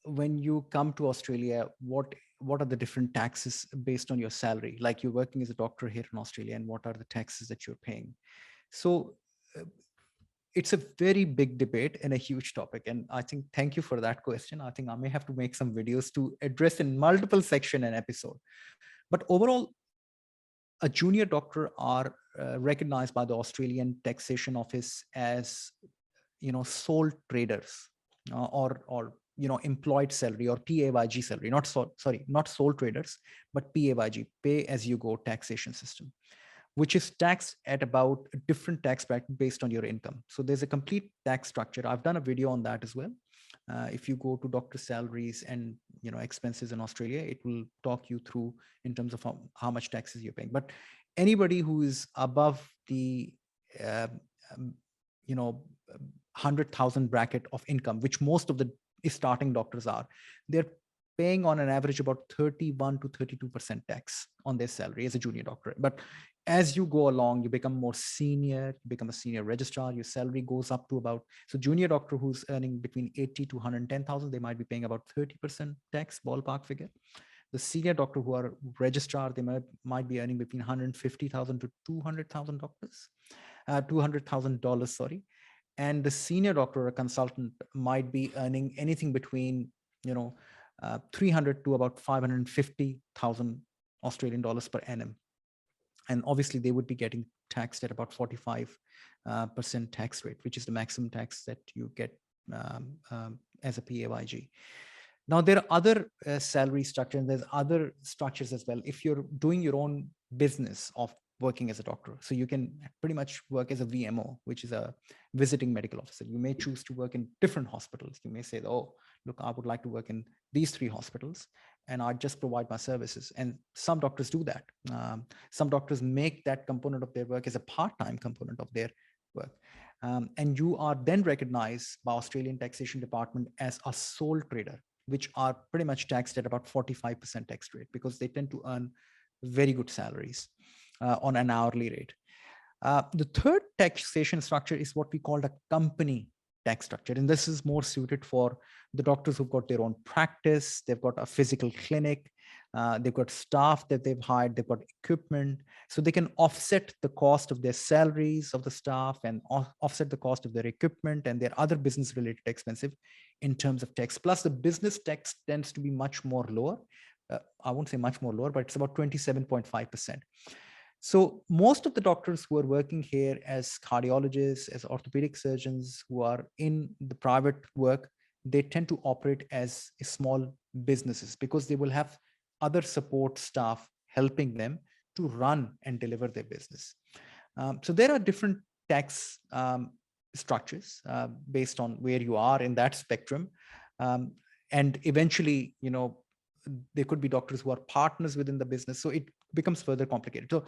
when you come to Australia, what are the different taxes based on your salary? Like, you're working as a doctor here in Australia, and what are the taxes that you're paying? So uh, it's a very big debate and a huge topic. And I think, thank you for that question. I think I may have to make some videos to address in multiple section and episode. But overall, a junior doctor are recognized by the Australian Taxation Office as, sole traders, or employed salary, or PAYG salary. Not sole traders, but PAYG, pay as you go taxation system, which is taxed at about a different tax bracket based on your income. So there's a complete tax structure. I've done a video on that as well. If you go to doctor salaries and expenses in Australia, it will talk you through in terms of how much taxes you're paying. But anybody who is above the uh, um, you know 100,000 bracket of income, which most of the starting doctors are, they're paying on an average about 31 to 32% tax on their salary as a junior doctor. But as you go along, you become more senior, you become a senior registrar, your salary goes up to about, so junior doctor who's earning between 80 to 110,000, they might be paying about 30% tax, ballpark figure. The senior doctor who are registrar, they might be earning between 150,000 to 200,000 doctors, $200,000, sorry. And the senior doctor or consultant might be earning anything between, 300 to about 550,000 Australian dollars per annum. And obviously they would be getting taxed at about 45% tax rate, which is the maximum tax that you get as a PAYG. Now, there are other salary structures, and there's other structures as well. If you're doing your own business of working as a doctor, so you can pretty much work as a VMO, which is a visiting medical officer. You may choose to work in different hospitals. You may say, oh, look, I would like to work in these 3 hospitals, and I just provide my services. And some doctors do that. Some doctors make that component of their work as a part-time component of their work. And you are then recognized by Australian Taxation Department as a sole trader, which are pretty much taxed at about 45% tax rate, because they tend to earn very good salaries on an hourly rate. The third taxation structure is what we call a company tax structure. And this is more suited for the doctors who've got their own practice, they've got a physical clinic, they've got staff that they've hired, they've got equipment. So they can offset the cost of their salaries of the staff, and offset the cost of their equipment and their other business related expenses in terms of tax. Plus the business tax tends to be much more lower. I won't say much more lower, but it's about 27.5%. So most of the doctors who are working here as cardiologists, as orthopedic surgeons, who are in the private work, they tend to operate as small businesses, because they will have other support staff helping them to run and deliver their business. So there are different tax structures based on where you are in that spectrum. And eventually, there could be doctors who are partners within the business. So it becomes further complicated. So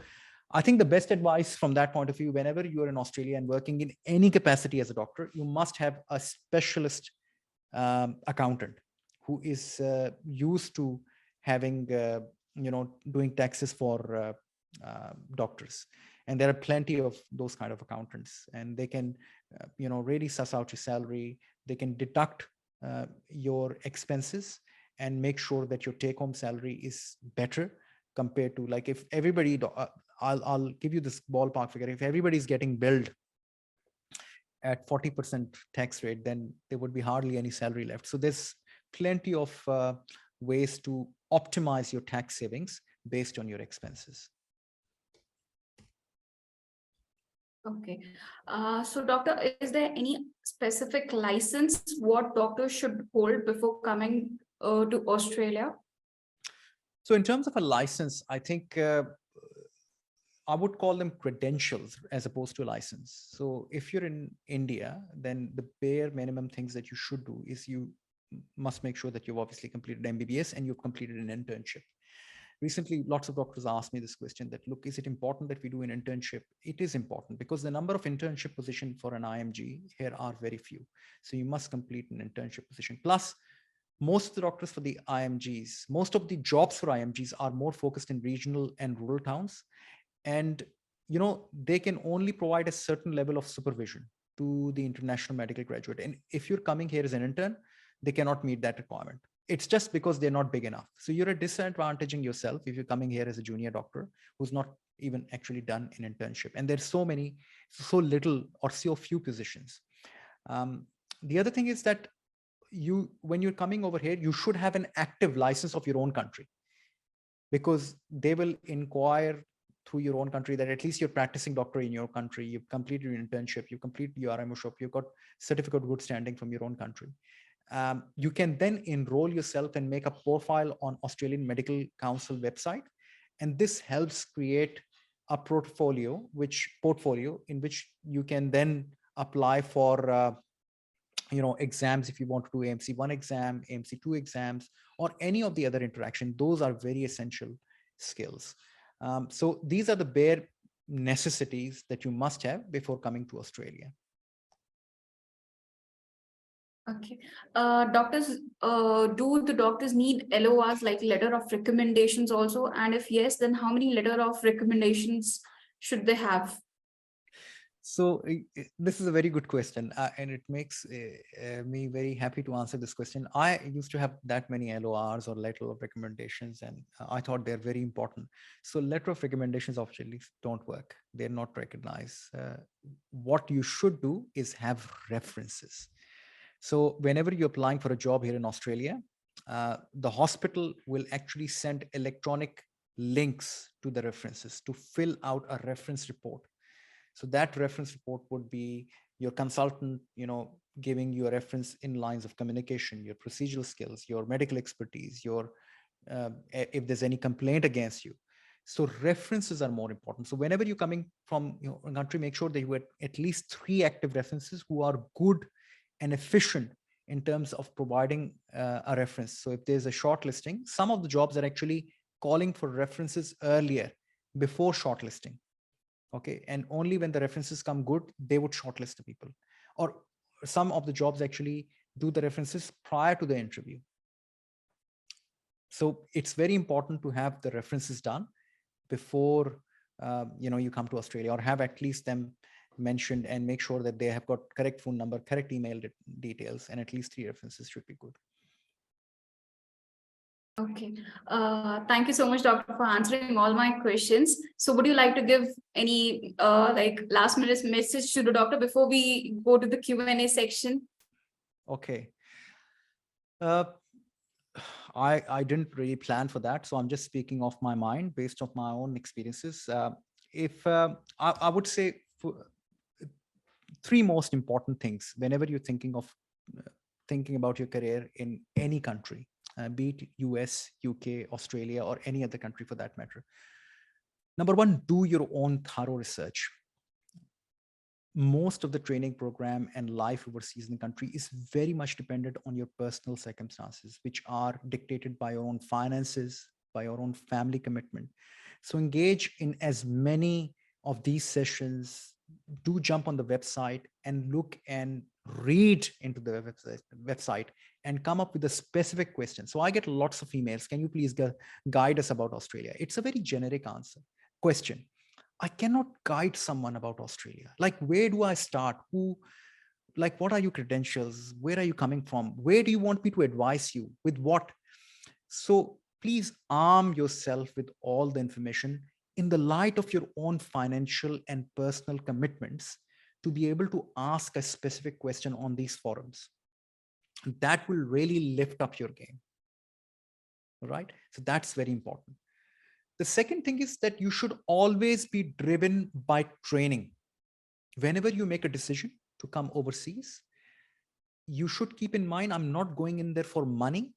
I think the best advice from that point of view, whenever you are in Australia and working in any capacity as a doctor, you must have a specialist accountant who is used to having, doing taxes for doctors. And there are plenty of those kind of accountants, and they can, really suss out your salary. They can deduct your expenses and make sure that your take home salary is better compared to, like, if everybody, I'll give you this ballpark figure. If everybody's getting billed at 40% tax rate, then there would be hardly any salary left. So there's plenty of ways to optimize your tax savings based on your expenses. Okay. So doctor, is there any specific license what doctors should hold before coming to Australia? So in terms of a license, I think I would call them credentials as opposed to a license. So if you're in India, then the bare minimum things that you should do is you must make sure that you've obviously completed MBBS and you've completed an internship. recently, lots of doctors asked me this question that, look, is it important that we do an internship? It is important because the number of internship positions for an IMG here are very few. So you must complete an internship position. Plus, most of the doctors for the IMGs, most of the jobs for IMGs are more focused in regional and rural towns. And, they can only provide a certain level of supervision to the international medical graduate. And if you're coming here as an intern, they cannot meet that requirement. It's just because they're not big enough. So you're disadvantaging yourself if you're coming here as a junior doctor who's not even actually done an internship. And there's so little or so few positions. The other thing is that when you're coming over here, you should have an active license of your own country, because they will inquire through your own country that at least you're practicing doctor in your country, you've completed your internship, you completed your RMO, you've got certificate of good standing from your own country. You can then enroll yourself and make a profile on Australian Medical Council website. And this helps create a portfolio in which you can then apply for exams if you want to do AMC1 exam, AMC2 exams, or any of the other interaction. Those are very essential skills. So these are the bare necessities that you must have before coming to Australia. Okay. Doctors, do the doctors need LORs, like letter of recommendations also? And if yes, then how many letter of recommendations should they have? So this is a very good question, and it makes me very happy to answer this question. I used to have that many LORs or letter of recommendations, and I thought they're very important. So letter of recommendations actually don't work. They're not recognized. What you should do is have references. So whenever you're applying for a job here in Australia, the hospital will actually send electronic links to the references to fill out a reference report. So that reference report would be your consultant, giving you a reference in lines of communication, your procedural skills, your medical expertise, if there's any complaint against you. So references are more important. So whenever you're coming from a country, make sure that you have at least 3 active references who are good and efficient in terms of providing a reference. So if there's a shortlisting, some of the jobs are actually calling for references earlier before shortlisting. Okay, and only when the references come good, they would shortlist the people. Or some of the jobs actually do the references prior to the interview. So it's very important to have the references done before you come to Australia, or have at least them mentioned, and make sure that they have got correct phone number, correct email details, and at least 3 references should be good. Okay. Thank you so much, Doctor, for answering all my questions. So would you like to give any last minute message to the doctor before we go to the Q&A section? Okay. I didn't really plan for that, so I'm just speaking off my mind based on my own experiences. I would say 3 most important things whenever you're thinking about your career in any country, be it US, UK, Australia, or any other country for that matter. Number 1, do your own thorough research. Most of the training program and life overseas in the country is very much dependent on your personal circumstances, which are dictated by your own finances, by your own family commitment. So engage in as many of these sessions. Do jump on the website and look and read into the website and come up with a specific question. So I get lots of emails. Can you please guide us about Australia? It's a very generic question. I cannot guide someone about Australia. Like, where do I start? What are your credentials? Where are you coming from? Where do you want me to advise you? With what? So please arm yourself with all the information in the light of your own financial and personal commitments to be able to ask a specific question on these forums. That will really lift up your game. All right. So that's very important. The second thing is that you should always be driven by training. Whenever you make a decision to come overseas, you should keep in mind, I'm not going in there for money.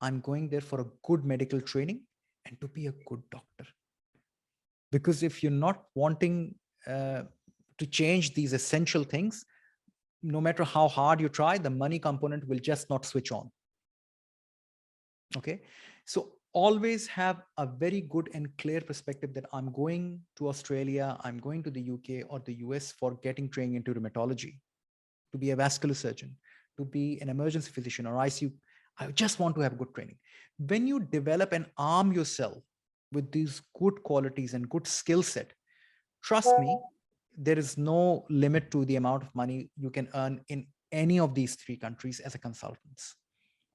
I'm going there for a good medical training and to be a good doctor. Because if you're not wanting to change these essential things, no matter how hard you try, the money component will just not switch on. Okay. So always have a very good and clear perspective that I'm going to Australia, I'm going to the UK or the US for getting training into rheumatology, to be a vascular surgeon, to be an emergency physician or ICU. I just want to have good training. When you develop and arm yourself with these good qualities and good skill set, trust me, there is no limit to the amount of money you can earn in any of these three countries as a consultant.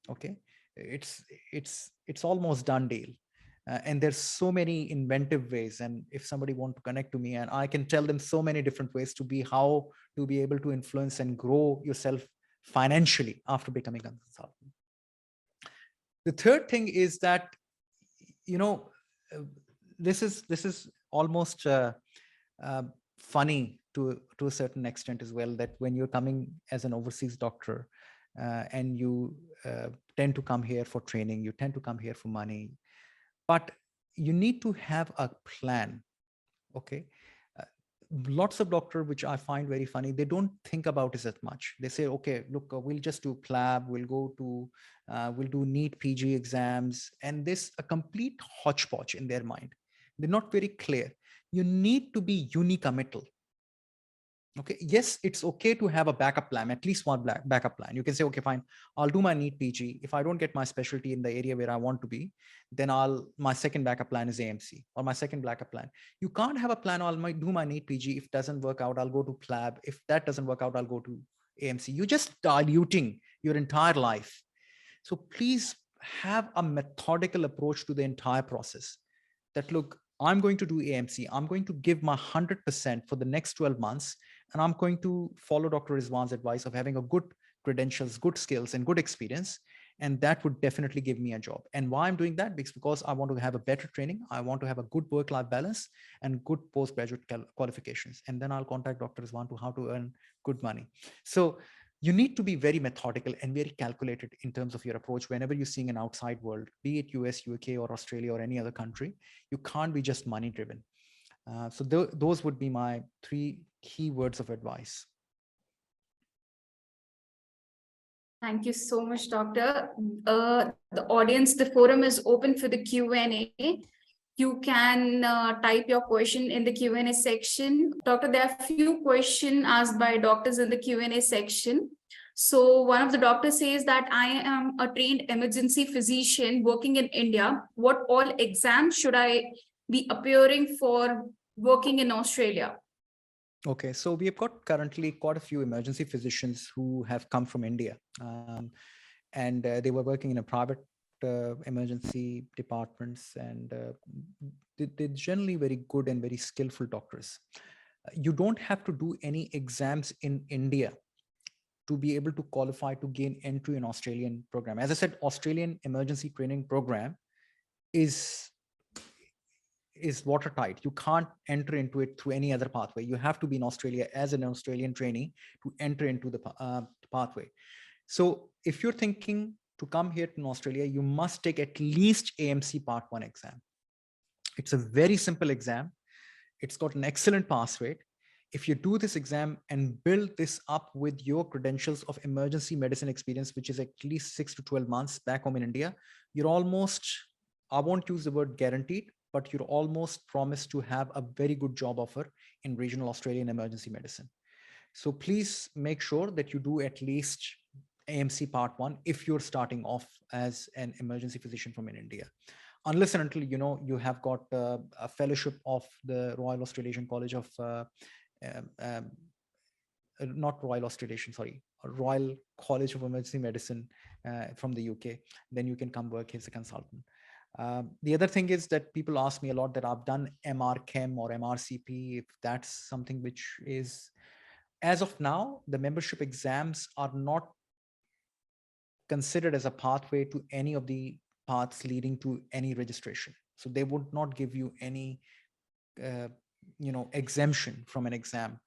Okay, it's almost done deal. And there's so many inventive ways, and if somebody want to connect to me, and I can tell them so many different ways to be how to be able to influence and grow yourself financially after becoming a consultant. The third thing is that, you know, uh, this is almost uh, funny to a certain extent as well, that when you're coming as an overseas doctor, and you tend to come here for training, you tend to come here for money, but you need to have a plan. Okay. Uh, Lots of doctor, which I find very funny, they don't think about it as much. They say, okay, look, we'll just do PLAB, we'll go to we'll do NEET PG exams, and this a complete hodgepodge in their mind. They're not very clear. You need to be unicommittal. Okay, yes, it's okay to have a backup plan, at least one backup plan. You can say, okay, fine, I'll do my NEET PG. If I don't get my specialty in the area where I want to be, then my second backup plan is AMC, or my second backup plan. You can't have a plan, I'll do my NEET PG. If it doesn't work out, I'll go to PLAB. If that doesn't work out, I'll go to AMC. You're just diluting your entire life. So please have a methodical approach to the entire process. That, look, I'm going to do AMC. I'm going to give my 100% for the next 12 months. And I'm going to follow Dr. Rizwan's advice of having a good credentials, good skills, and good experience. And that would definitely give me a job. And why I'm doing that? Because I want to have a better training. I want to have a good work-life balance and good postgraduate qualifications. And then I'll contact Dr. Rizwan to how to earn good money. So you need to be very methodical and very calculated in terms of your approach whenever you're seeing an outside world, be it US, UK, or Australia, or any other country. You can't be just money driven. So those would be my three key words of advice. Thank you so much, Doctor. The audience, the forum is open for the Q&A. You can type your question in the Q&A section. Doctor, there are a few questions asked by doctors in the Q&A section. So one of the doctors says that I am a trained emergency physician working in India. What all exams should I be appearing for working in Australia? Okay, so we have got currently quite a few emergency physicians who have come from India, and they were working in a private emergency departments, and they're generally very good and very skillful doctors. You don't have to do any exams in India to be able to qualify to gain entry in Australian program. As I said, Australian emergency training program is watertight. You can't enter into it through any other pathway. You have to be in Australia as an Australian trainee to enter into the pathway. So if you're thinking to come here to Australia, you must take at least AMC Part 1 exam. It's a very simple exam. It's got an excellent pass rate. If you do this exam and build this up with your credentials of emergency medicine experience, which is at least 6 to 12 months back home in India, you're almost, I won't use the word guaranteed, but you're almost promised to have a very good job offer in regional Australian emergency medicine. So please make sure that you do at least AMC Part 1 if you're starting off as an emergency physician from in India. Unless and until, you have got a fellowship of the Royal Australasian College of, not Royal Australasian, sorry, Royal College of Emergency Medicine from the UK, then you can come work as a consultant. The other thing is that people ask me a lot that I've done MR Chem or MRCP, if that's something which is, as of now, the membership exams are not considered as a pathway to any of the paths leading to any registration. So they would not give you any, exemption from an exam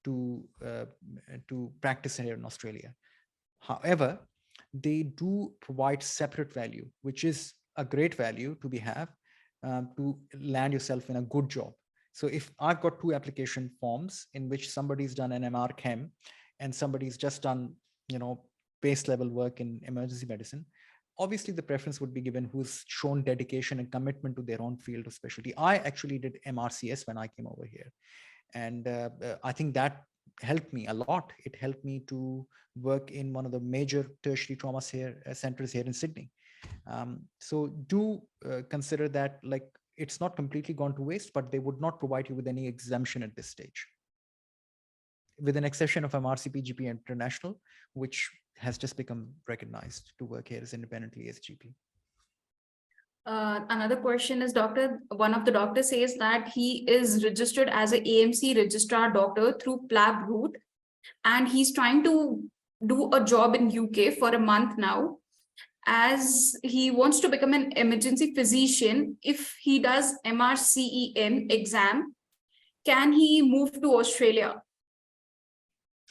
to practice here in Australia. However, they do provide separate value, which is a great value to have to land yourself in a good job. So if I've got two application forms in which somebody's done an MR Chem and somebody's just done, base level work in emergency medicine, obviously the preference would be given who's shown dedication and commitment to their own field of specialty. I actually did MRCS when I came over here. And I think that helped me a lot. It helped me to work in one of the major tertiary trauma centers here in Sydney. So do consider that, like, it's not completely gone to waste, but they would not provide you with any exemption at this stage, with an exception of MRCP GP International, which has just become recognized to work here as independently as GP. Another question is, doctor, one of the doctors says that he is registered as an AMC registrar doctor through PLAB route, and he's trying to do a job in UK for a month now. As he wants to become an emergency physician, if he does MRCEN exam, can he move to Australia?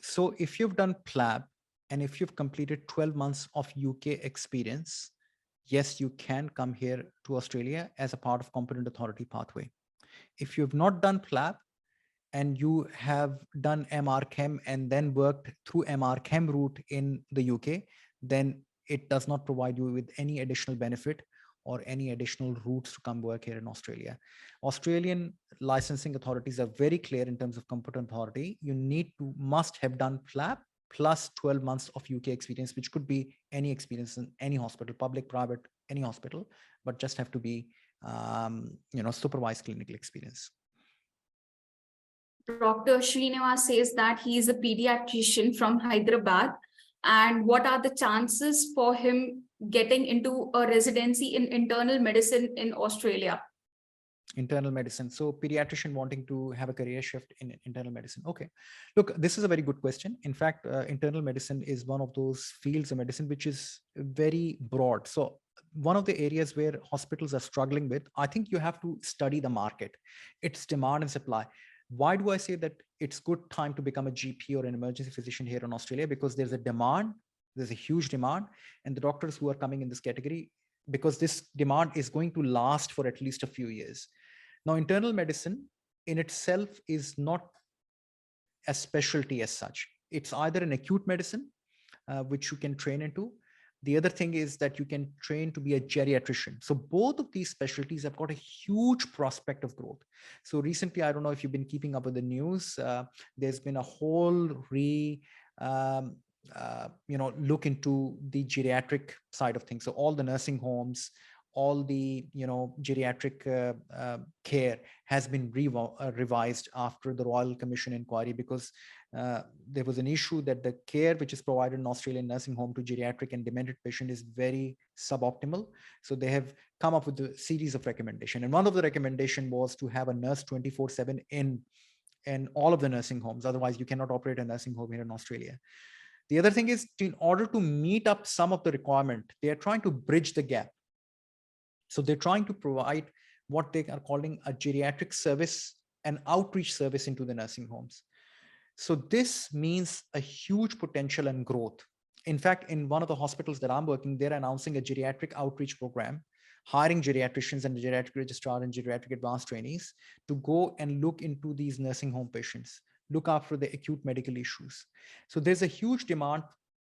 So if you've done PLAB and if you've completed 12 months of UK experience, yes, you can come here to Australia as a part of competent authority pathway. If you've not done PLAB and you have done MRChem and then worked through MRChem route in the UK, then it does not provide you with any additional benefit or any additional routes to come work here in Australia. Australian licensing authorities are very clear in terms of competent authority. You must have done PLAB plus 12 months of UK experience, which could be any experience in any hospital, public, private, any hospital, but just have to be, supervised clinical experience. Dr. Srinivas says that he is a pediatrician from Hyderabad. And what are the chances for him getting into a residency in internal medicine in Australia? Internal medicine. So pediatrician wanting to have a career shift in internal medicine. Okay. Look, this is a very good question. In fact, internal medicine is one of those fields of medicine which is very broad. So one of the areas where hospitals are struggling with, I think you have to study the market, its demand and supply. Why do I say that it's good time to become a GP or an emergency physician here in Australia? Because there's a demand, there's a huge demand, and the doctors who are coming in this category, because this demand is going to last for at least a few years. Now, internal medicine in itself is not a specialty as such. It's either an acute medicine, which you can train into. The other thing is that you can train to be a geriatrician. So both of these specialties have got a huge prospect of growth. So recently, I don't know if you've been keeping up with the news, there's been a whole look into the geriatric side of things. So all the nursing homes, all the geriatric care has been revised after the Royal Commission inquiry, because there was an issue that the care which is provided in Australian nursing home to geriatric and demented patient is very suboptimal. So they have come up with a series of recommendations. And one of the recommendation was to have a nurse 24/7 in all of the nursing homes. Otherwise, you cannot operate a nursing home here in Australia. The other thing is, in order to meet up some of the requirement, they are trying to bridge the gap. So they're trying to provide what they are calling a geriatric service, an outreach service into the nursing homes. So this means a huge potential and growth. In fact, in one of the hospitals that I'm working, they're announcing a geriatric outreach program, hiring geriatricians and geriatric registrar and geriatric advanced trainees to go and look into these nursing home patients, look after the acute medical issues. So there's a huge demand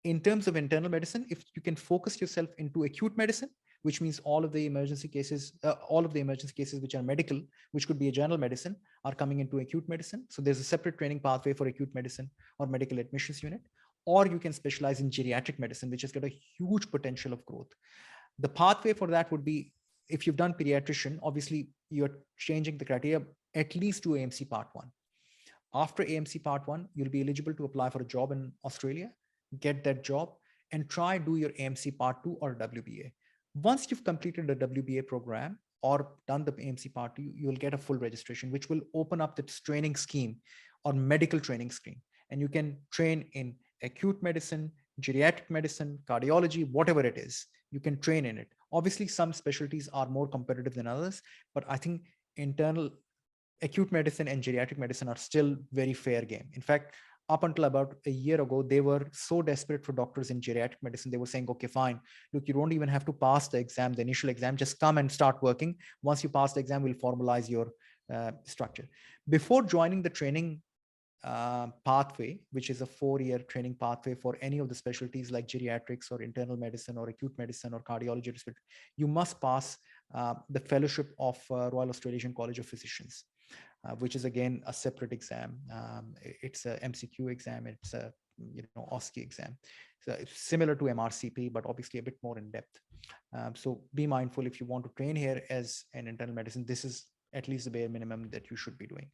in terms of internal medicine. If you can focus yourself into acute medicine, which means all of the emergency cases which are medical, which could be a general medicine, are coming into acute medicine. So there's a separate training pathway for acute medicine or medical admissions unit, or you can specialize in geriatric medicine, which has got a huge potential of growth. The pathway for that would be, if you've done pediatrician, obviously you're changing the criteria at least to AMC Part 1. After AMC Part 1, you'll be eligible to apply for a job in Australia, get that job, and try do your AMC Part 2 or WBA. Once you've completed the WBA program or done the AMC Part 2, you'll get a full registration, which will open up this training scheme or medical training scheme. And you can train in acute medicine, geriatric medicine, cardiology, whatever it is, you can train in it. Obviously, some specialties are more competitive than others, but I think internal acute medicine and geriatric medicine are still very fair game. In fact, up until about a year ago, they were so desperate for doctors in geriatric medicine. They were saying, okay, fine. Look, you don't even have to pass the exam, the initial exam, just come and start working. Once you pass the exam, we'll formalize your structure. Before joining the training pathway, which is a 4-year training pathway for any of the specialties like geriatrics or internal medicine or acute medicine or cardiology, you must pass the fellowship of Royal Australasian College of Physicians, which is again a separate exam. It's a MCQ exam. It's a OSCE exam. So it's similar to MRCP, but obviously a bit more in depth. So be mindful if you want to train here as an internal medicine. This is at least the bare minimum that you should be doing.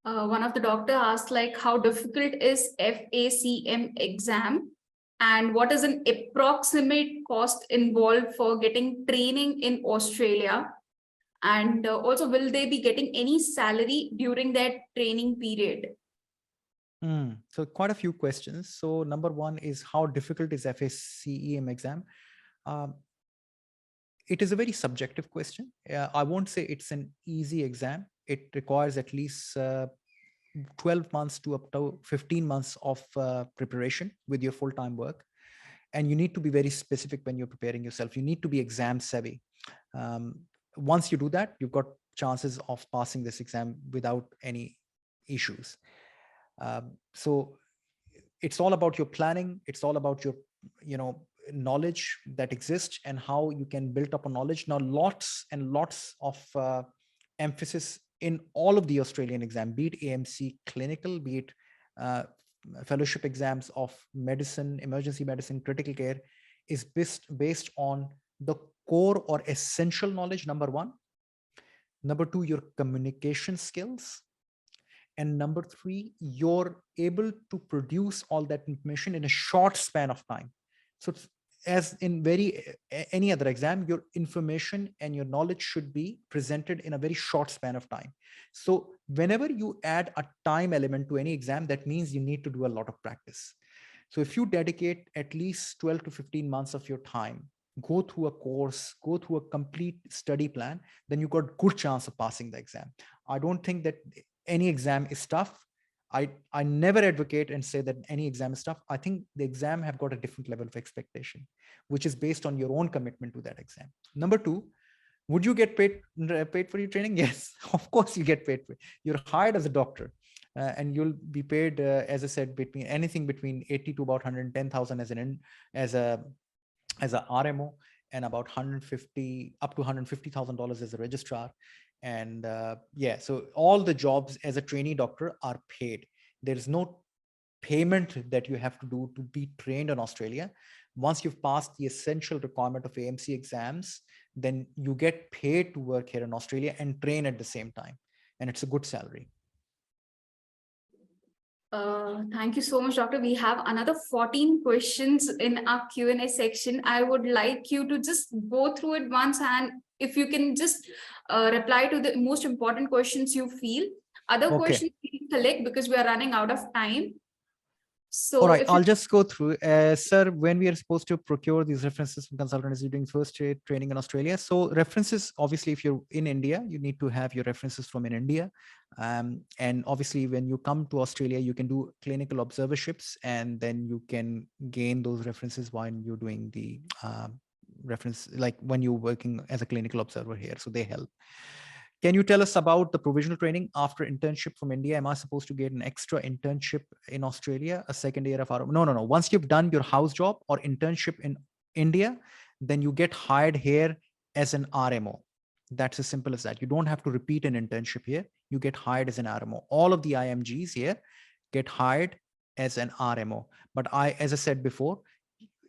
One of the doctor asked, like, how difficult is FACM exam, and what is an approximate cost involved for getting training in Australia? And also, will they be getting any salary during that training period? So quite a few questions. So number one is, how difficult is FACEM exam? It is a very subjective question. I won't say it's an easy exam. It requires at least 12 months to up to 15 months of preparation with your full-time work. And you need to be very specific when you're preparing yourself. You need to be exam savvy. Once you do that, you've got chances of passing this exam without any issues. So it's all about your planning. It's all about your, knowledge that exists and how you can build up a knowledge. Now, lots and lots of emphasis in all of the Australian exam, be it AMC clinical, be it fellowship exams of medicine, emergency medicine, critical care, is based on the core or essential knowledge, number one. Number two, your communication skills. And number three, you're able to produce all that information in a short span of time. So as in any other exam, your information and your knowledge should be presented in a very short span of time. So whenever you add a time element to any exam, that means you need to do a lot of practice. So if you dedicate at least 12 to 15 months of your time, go through a course, go through a complete study plan, then you got good chance of passing the exam. I don't think that any exam is tough. I never advocate and say that any exam is tough. I think the exam have got a different level of expectation, which is based on your own commitment to that exam. Number two, would you get paid for your training? Yes, of course you get paid. You're hired as a doctor, and you'll be paid, as I said, between anything between 80 to about 110,000 as a RMO, and about 150 up to $150,000 as a registrar. And so all the jobs as a trainee doctor are paid. There is no payment that you have to do to be trained in Australia. Once you've passed the essential requirement of AMC exams, then you get paid to work here in Australia and train at the same time. And it's a good salary. Thank you so much, Doctor. We have another 14 questions in our Q&A section. I would like you to just go through it once, and if you can just reply to the most important questions you feel. Other questions we can collect because we are running out of time. So all right, I'll just go through. Sir, when we are supposed to procure these references from consultants, you're doing first aid training in Australia. So references, obviously, if you're in India, you need to have your references from in India. And obviously, when you come to Australia, you can do clinical observerships, and then you can gain those references while you're doing the reference, like when you're working as a clinical observer here. So they help. Can you tell us about the provisional training after internship from India? Am I supposed to get an extra internship in Australia, a second year of our? No. Once you've done your house job or internship in India, then you get hired here as an RMO. That's as simple as that. You don't have to repeat an internship here. You get hired as an RMO. All of the IMGs here get hired as an RMO. But as I said before,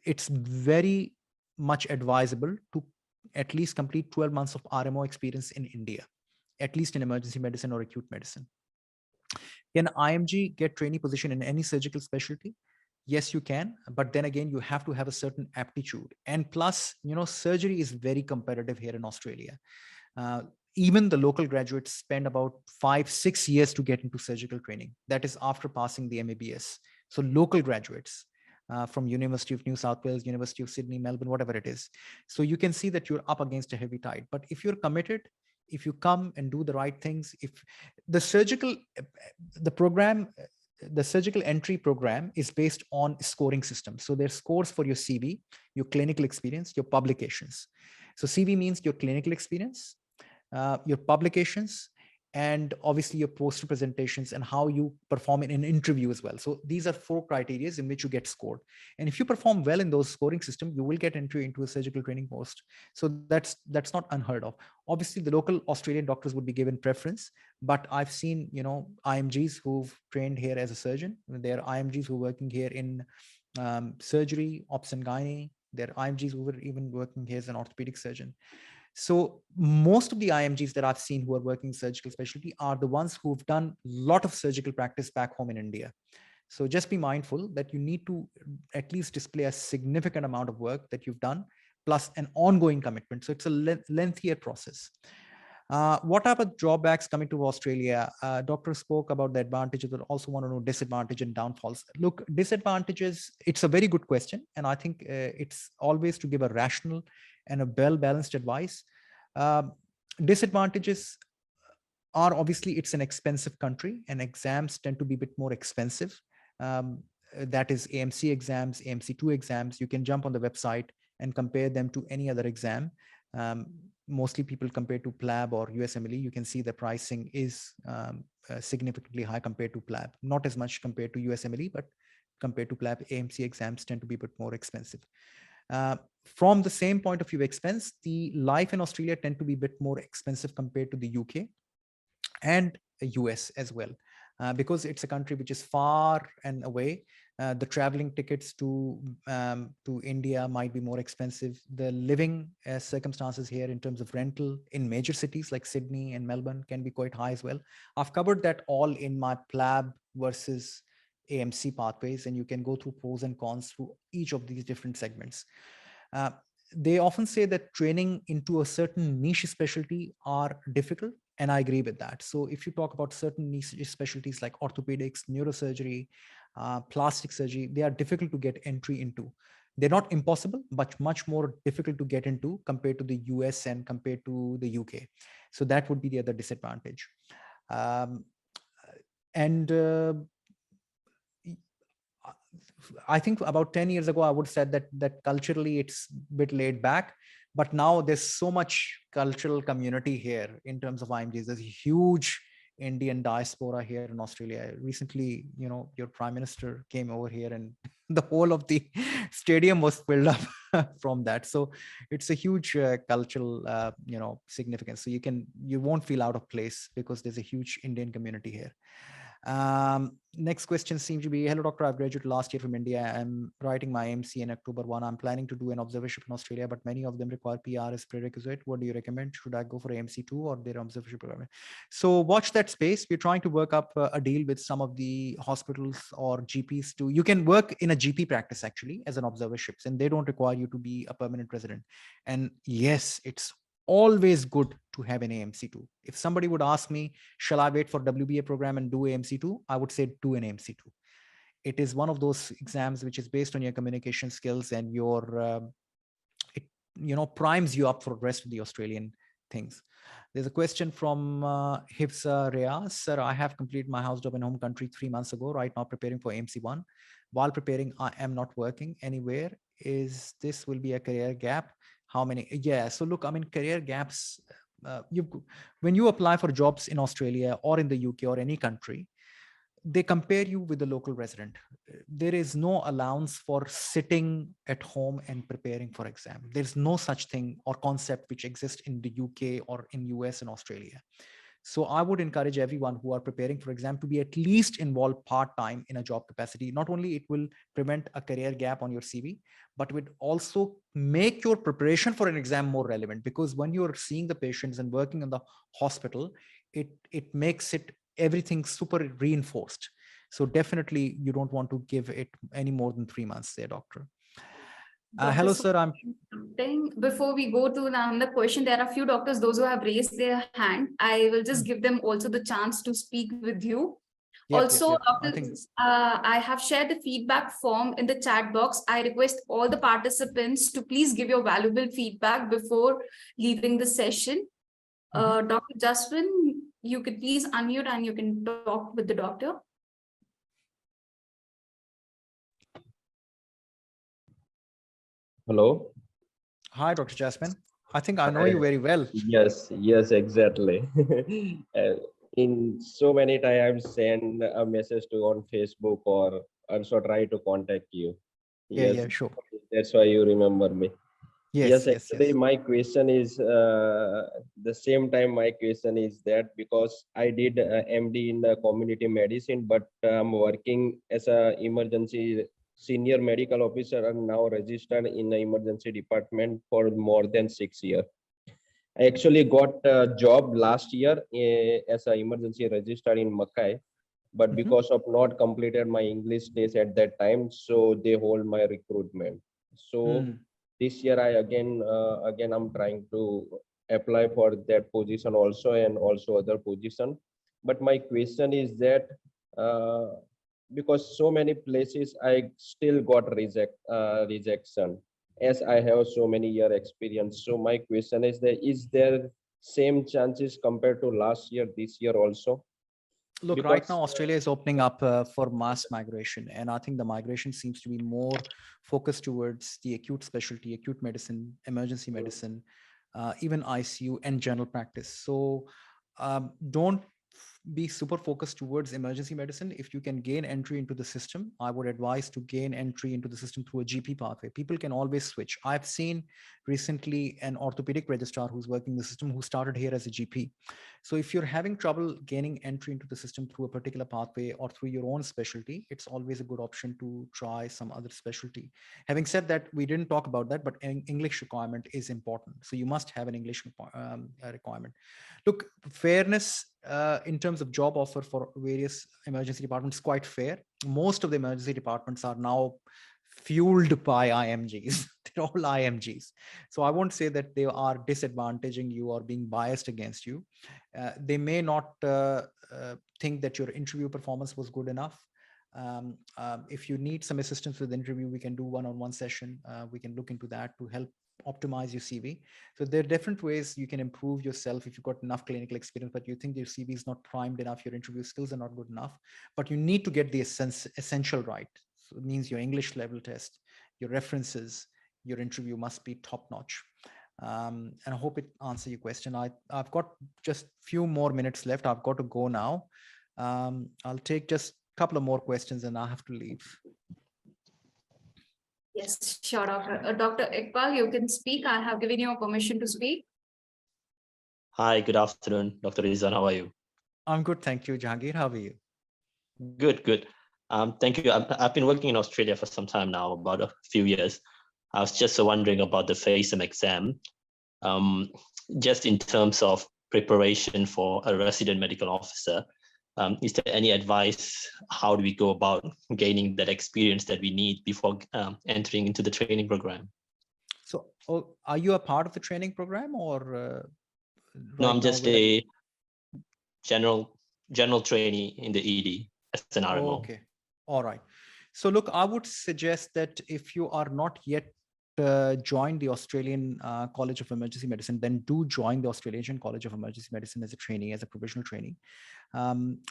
it's very much advisable to at least complete 12 months of RMO experience in India, at least in emergency medicine or acute medicine. Can IMG get trainee position in any surgical specialty? Yes, you can. But then again, you have to have a certain aptitude. And plus, surgery is very competitive here in Australia. Even the local graduates spend about 5-6 years to get into surgical training. That is after passing the MABS. So local graduates from University of New South Wales, University of Sydney, Melbourne, whatever it is. So you can see that you're up against a heavy tide. But if you're committed, if you come and do the right things, if the surgical entry program is based on scoring system. So there's scores for your CV, your clinical experience, your publications. So CV means your clinical experience, your publications, and obviously your poster presentations and how you perform in an interview as well. So these are 4 criteria in which you get scored. And if you perform well in those scoring system, you will get entry into a surgical training post. So that's not unheard of. Obviously, the local Australian doctors would be given preference, but I've seen, IMGs who've trained here as a surgeon. There are IMGs who are working here in surgery, ops and gynae. There are IMGs who were even working here as an orthopedic surgeon. So most of the IMGs that I've seen who are working surgical specialty are the ones who've done a lot of surgical practice back home in India. So just be mindful that you need to at least display a significant amount of work that you've done, plus an ongoing commitment. So it's a lengthier process. What are the drawbacks coming to Australia? Doctor spoke about the advantages, but also want to know disadvantage and downfalls. Look, disadvantages, it's a very good question. And I think it's always to give a rational and a well-balanced advice. Disadvantages are obviously it's an expensive country and exams tend to be a bit more expensive. That is AMC exams, AMC2 exams. You can jump on the website and compare them to any other exam. Mostly people compare to PLAB or USMLE. You can see the pricing is significantly high compared to PLAB. Not as much compared to USMLE, but compared to PLAB, AMC exams tend to be a bit more expensive. From the same point of view expense, the life in Australia tend to be a bit more expensive compared to the UK and the US as well, because it's a country which is far and away. The traveling tickets to India might be more expensive. The living circumstances here in terms of rental in major cities like Sydney and Melbourne can be quite high as well. I've covered that all in my PLAB versus AMC pathways, and you can go through pros and cons through each of these different segments. They often say that training into a certain niche specialty are difficult, and I agree with that. So if you talk about certain niche specialties like orthopedics, neurosurgery, plastic surgery, they are difficult to get entry into. They're not impossible, but much more difficult to get into compared to the US and compared to the UK. So that would be the other disadvantage. I think about 10 years ago, I would have said that culturally it's a bit laid back, but now there's so much cultural community here in terms of IMGs. There's a huge Indian diaspora here in Australia. Recently, your prime minister came over here and the whole of the stadium was filled up from that. So it's a huge cultural, significance. So you won't feel out of place because there's a huge Indian community here. Next question seems to be, hello doctor, I've graduated last year from India. I'm writing my MC in October 1. I'm planning to do an observership in Australia, but many of them require PR as prerequisite. What do you recommend? Should I go for AMC 2 or their observership program? So watch that space. We're trying to work up a deal with some of the hospitals or GPs to, you can work in a GP practice actually as an observership, and they don't require you to be a permanent resident. And yes, it's always good to have an AMC2. If somebody would ask me, shall I wait for WBA program and do AMC2? I would say do an AMC2. It is one of those exams which is based on your communication skills and your, it primes you up for the rest of the Australian things. There's a question from Hifsa Reyes. Sir, I have completed my house job in home country 3 months ago. Right now preparing for AMC1. While preparing, I am not working anywhere. Is this will be a career gap? How many? Yeah. So look, I mean, career gaps, when you apply for jobs in Australia or in the UK or any country, they compare you with the local resident. There is no allowance for sitting at home and preparing for exam. There's no such thing or concept which exists in the UK or in US and Australia. So I would encourage everyone who are preparing for exam to be at least involved part-time in a job capacity. Not only it will prevent a career gap on your CV, but it would also make your preparation for an exam more relevant, because when you're seeing the patients and working in the hospital, it makes it everything super reinforced. So definitely you don't want to give it any more than 3 months there, doctor. Hello, sir. Before we go to another question, there are a few doctors, those who have raised their hand. I will just give them also the chance to speak with you. Also, I have shared the feedback form in the chat box. I request all the participants to please give your valuable feedback before leaving the session. Dr. Jaswin, you could please unmute and you can talk with the doctor. Hello. Hi, Dr. Jasmine. I think I know you very well. Yes, exactly. in so many times send a message to on Facebook or also try to contact you. Yeah, Yes, yeah, sure. that's why you remember me. Yes, Yes, yes, actually, yes. my question is the same time. My question is that because I did MD in the community medicine, but I'm working as a emergency senior medical officer and now registered in the emergency department for more than 6 years. I actually got a job last year as an emergency registrar in Mackay, but Mhm. because of not completed my English test at that time, so they hold my recruitment. So Mm. this year I again I'm trying to apply for that position also and also other position. But my question is that uh, because so many places I still got rejection as I have so many year experience. So my question is that is there same chances compared to last year, this year also? Look, right Because now, Australia is opening up for mass migration. And I think the migration seems to be more focused towards the acute specialty, acute medicine, emergency medicine, even ICU and general practice. So don't be super focused towards emergency medicine. If you can gain entry into the system, I would advise to gain entry into the system through a GP pathway. People can always switch. I've seen recently an orthopedic registrar who's working the system who started here as a GP. So if you're having trouble gaining entry into the system through a particular pathway or through your own specialty, it's always a good option to try some other specialty. Having said that, we didn't talk about that, but English requirement is important. So you must have an English requirement. Look, fairness in terms of job offer for various emergency departments is quite fair. Most of the emergency departments are now fueled by IMGs. They're all IMGs. So I won't say that they are disadvantaging you or being biased against you. They may not think that your interview performance was good enough. If you need some assistance with the interview, we can do one-on-one session. We can look into that to help optimize your CV. So there are different ways you can improve yourself if you've got enough clinical experience, but you think your CV is not primed enough, your interview skills are not good enough, but you need to get the essential right. So it means your English level test, your references, your interview must be top notch. And I hope it answers your question. I've got just few more minutes left. I've got to go now. I'll take just a couple of more questions and I have to leave. Yes, sure, Doctor. Dr. Iqbal, you can speak. I have given you permission to speak. Hi, good afternoon, Dr. Rizwan. How are you? I'm good, thank you, Jahangir. How are you? Good, good. Thank you. I've been working in Australia for some time now, about a few years. I was just wondering about the FACEM exam. Just in terms of preparation for a resident medical officer, is there any advice? How do we go about gaining that experience that we need before entering into the training program? So, are you a part of the training program or? No, Right I'm now just a general trainee in the ED as an RMO. Okay, all right. So look, I would suggest that if you are not yet joined the Australian College of Emergency Medicine, then do join the Australian College of Emergency Medicine as a trainee, as a provisional trainee.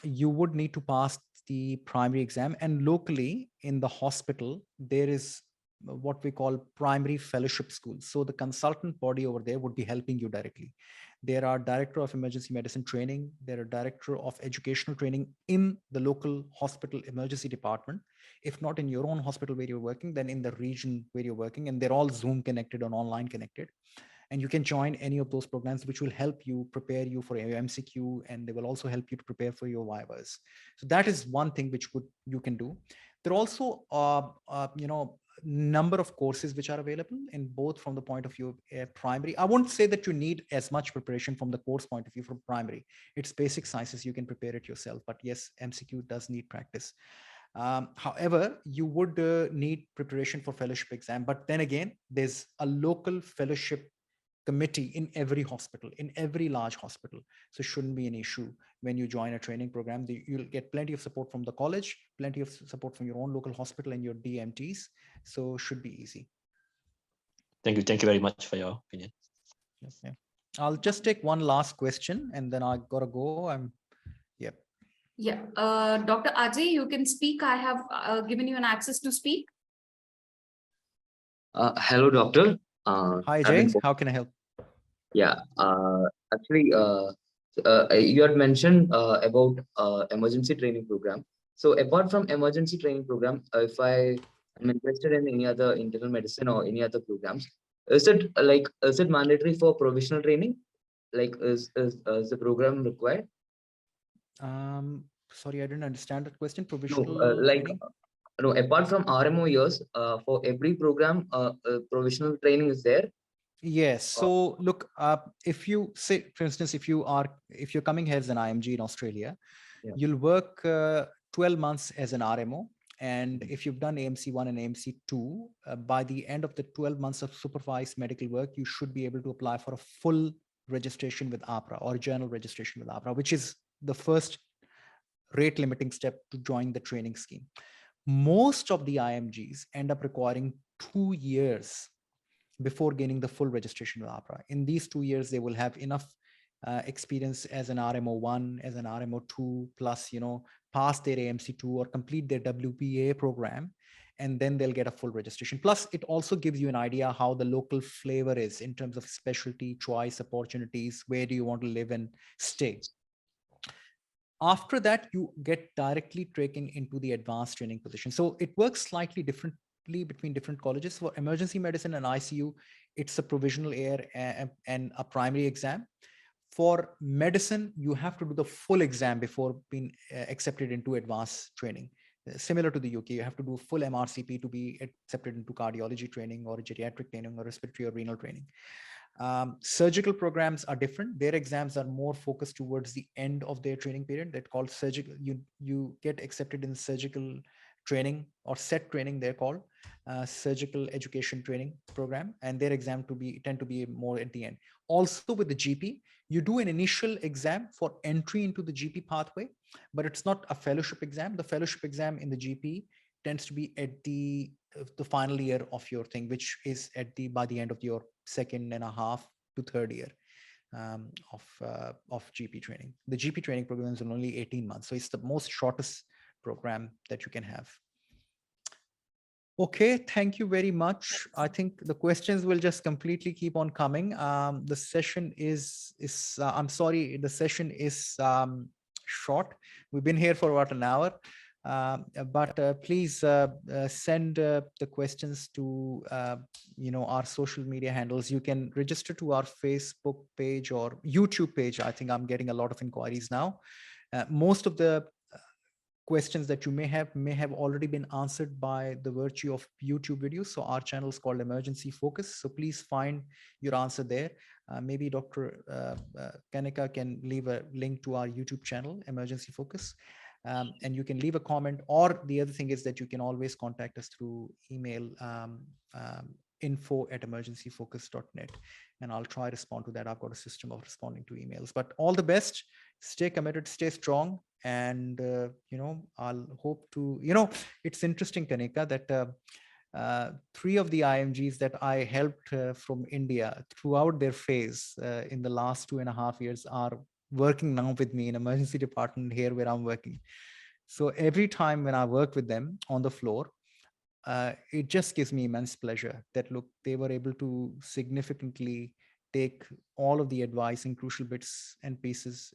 You would need to pass the primary exam, and locally in the hospital, there is what we call primary fellowship schools. So the consultant body over there would be helping you directly. There are director of emergency medicine training. There are director of educational training in the local hospital emergency department. If not in your own hospital where you're working, then in the region where you're working, and they're all Zoom connected or online connected. And you can join any of those programs, which will help you prepare you for your MCQ, and they will also help you to prepare for your vivas. So that is one thing which you can do. There are also, number of courses which are available in both from the point of view of primary. I won't say that you need as much preparation from the course point of view from primary. It's basic sciences, you can prepare it yourself. But yes, MCQ does need practice. However, you would need preparation for fellowship exam. But then again, there's a local fellowship committee in every hospital, in every large hospital. So it shouldn't be an issue when you join a training program. You'll get plenty of support from the college, plenty of support from your own local hospital and your DMTs. So should be easy. Thank you. Thank you very much for your opinion. Okay. I'll just take one last question and then I gotta go. Yep. Yeah. Dr. Ajay, you can speak. I have given you an access to speak. Hello, doctor. Hi, Jay. How can I help? Yeah. Actually, You had mentioned about emergency training program. So apart from emergency training program, if I am interested in any other internal medicine or any other programs, is it mandatory for provisional training? Like is the program required? Sorry, I didn't understand that question. No, Provisional training? no. Apart from RMO years, for every program, provisional training is there. Yes. So look, if you say, for instance, if you're coming here as an IMG in Australia, Yeah. you'll work 12 months as an RMO. And if you've done AMC1 and AMC2, by the end of the 12 months of supervised medical work, you should be able to apply for a full registration with APRA or journal registration with APRA, which is the first rate limiting step to join the training scheme. Most of the IMGs end up requiring 2 years before gaining the full registration with APRA. In these 2 years, they will have enough experience as an RMO1, as an RMO2, plus, pass their AMC2 or complete their WPA program, and then they'll get a full registration. Plus, it also gives you an idea how the local flavor is in terms of specialty, choice, opportunities, where do you want to live and stay. After that, you get directly taken into the advanced training position. So it works slightly differently between different colleges. For emergency medicine and ICU, it's a provisional year and a primary exam. For medicine, you have to do the full exam before being accepted into advanced training. Similar to the UK, you have to do full MRCP to be accepted into cardiology training or geriatric training or respiratory or renal training. Surgical programs are different. Their exams are more focused towards the end of their training period. They're called surgical. You get accepted in surgical training or set training. They're called surgical education training program, and their exam tend to be more at the end. Also with the GP, you do an initial exam for entry into the GP pathway, but it's not a fellowship exam. The fellowship exam in the GP tends to be at the final year of your thing, which is by the end of your 2.5 to 3rd year of GP training. The GP training program is only 18 months, so it's the most shortest program that you can have. Okay, thank you very much. I think the questions will just completely keep on coming. The session is I'm sorry, the session is short. We've been here for about an hour. But please send the questions to our social media handles. You can register to our Facebook page or YouTube page. I think I'm getting a lot of inquiries now. Most of the questions that you may have already been answered by the virtue of YouTube videos. So our channel is called Emergency Focus. So please find your answer there. Maybe Dr. Kanika can leave a link to our YouTube channel, Emergency Focus. And you can leave a comment, or the other thing is that you can always contact us through email, info@emergencyfocus.net, and I'll try to respond to that. I've got a system of responding to emails. But all the best, stay committed, stay strong, and I'll hope to, it's interesting, Kanika, that 3 of the IMGs that I helped from India throughout their phase in the last 2.5 years are working now with me in emergency department here where I'm working. So every time when I work with them on the floor, it just gives me immense pleasure that, look, they were able to significantly take all of the advice and crucial bits and pieces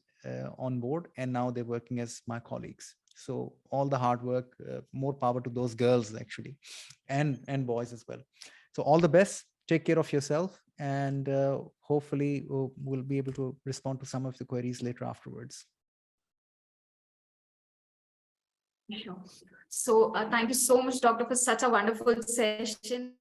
on board, and now they're working as my colleagues. So all the hard work, more power to those girls actually, and boys as well. So all the best, take care of yourself, and hopefully we'll be able to respond to some of the queries later afterwards. Sure. So thank you so much, Doctor, for such a wonderful session.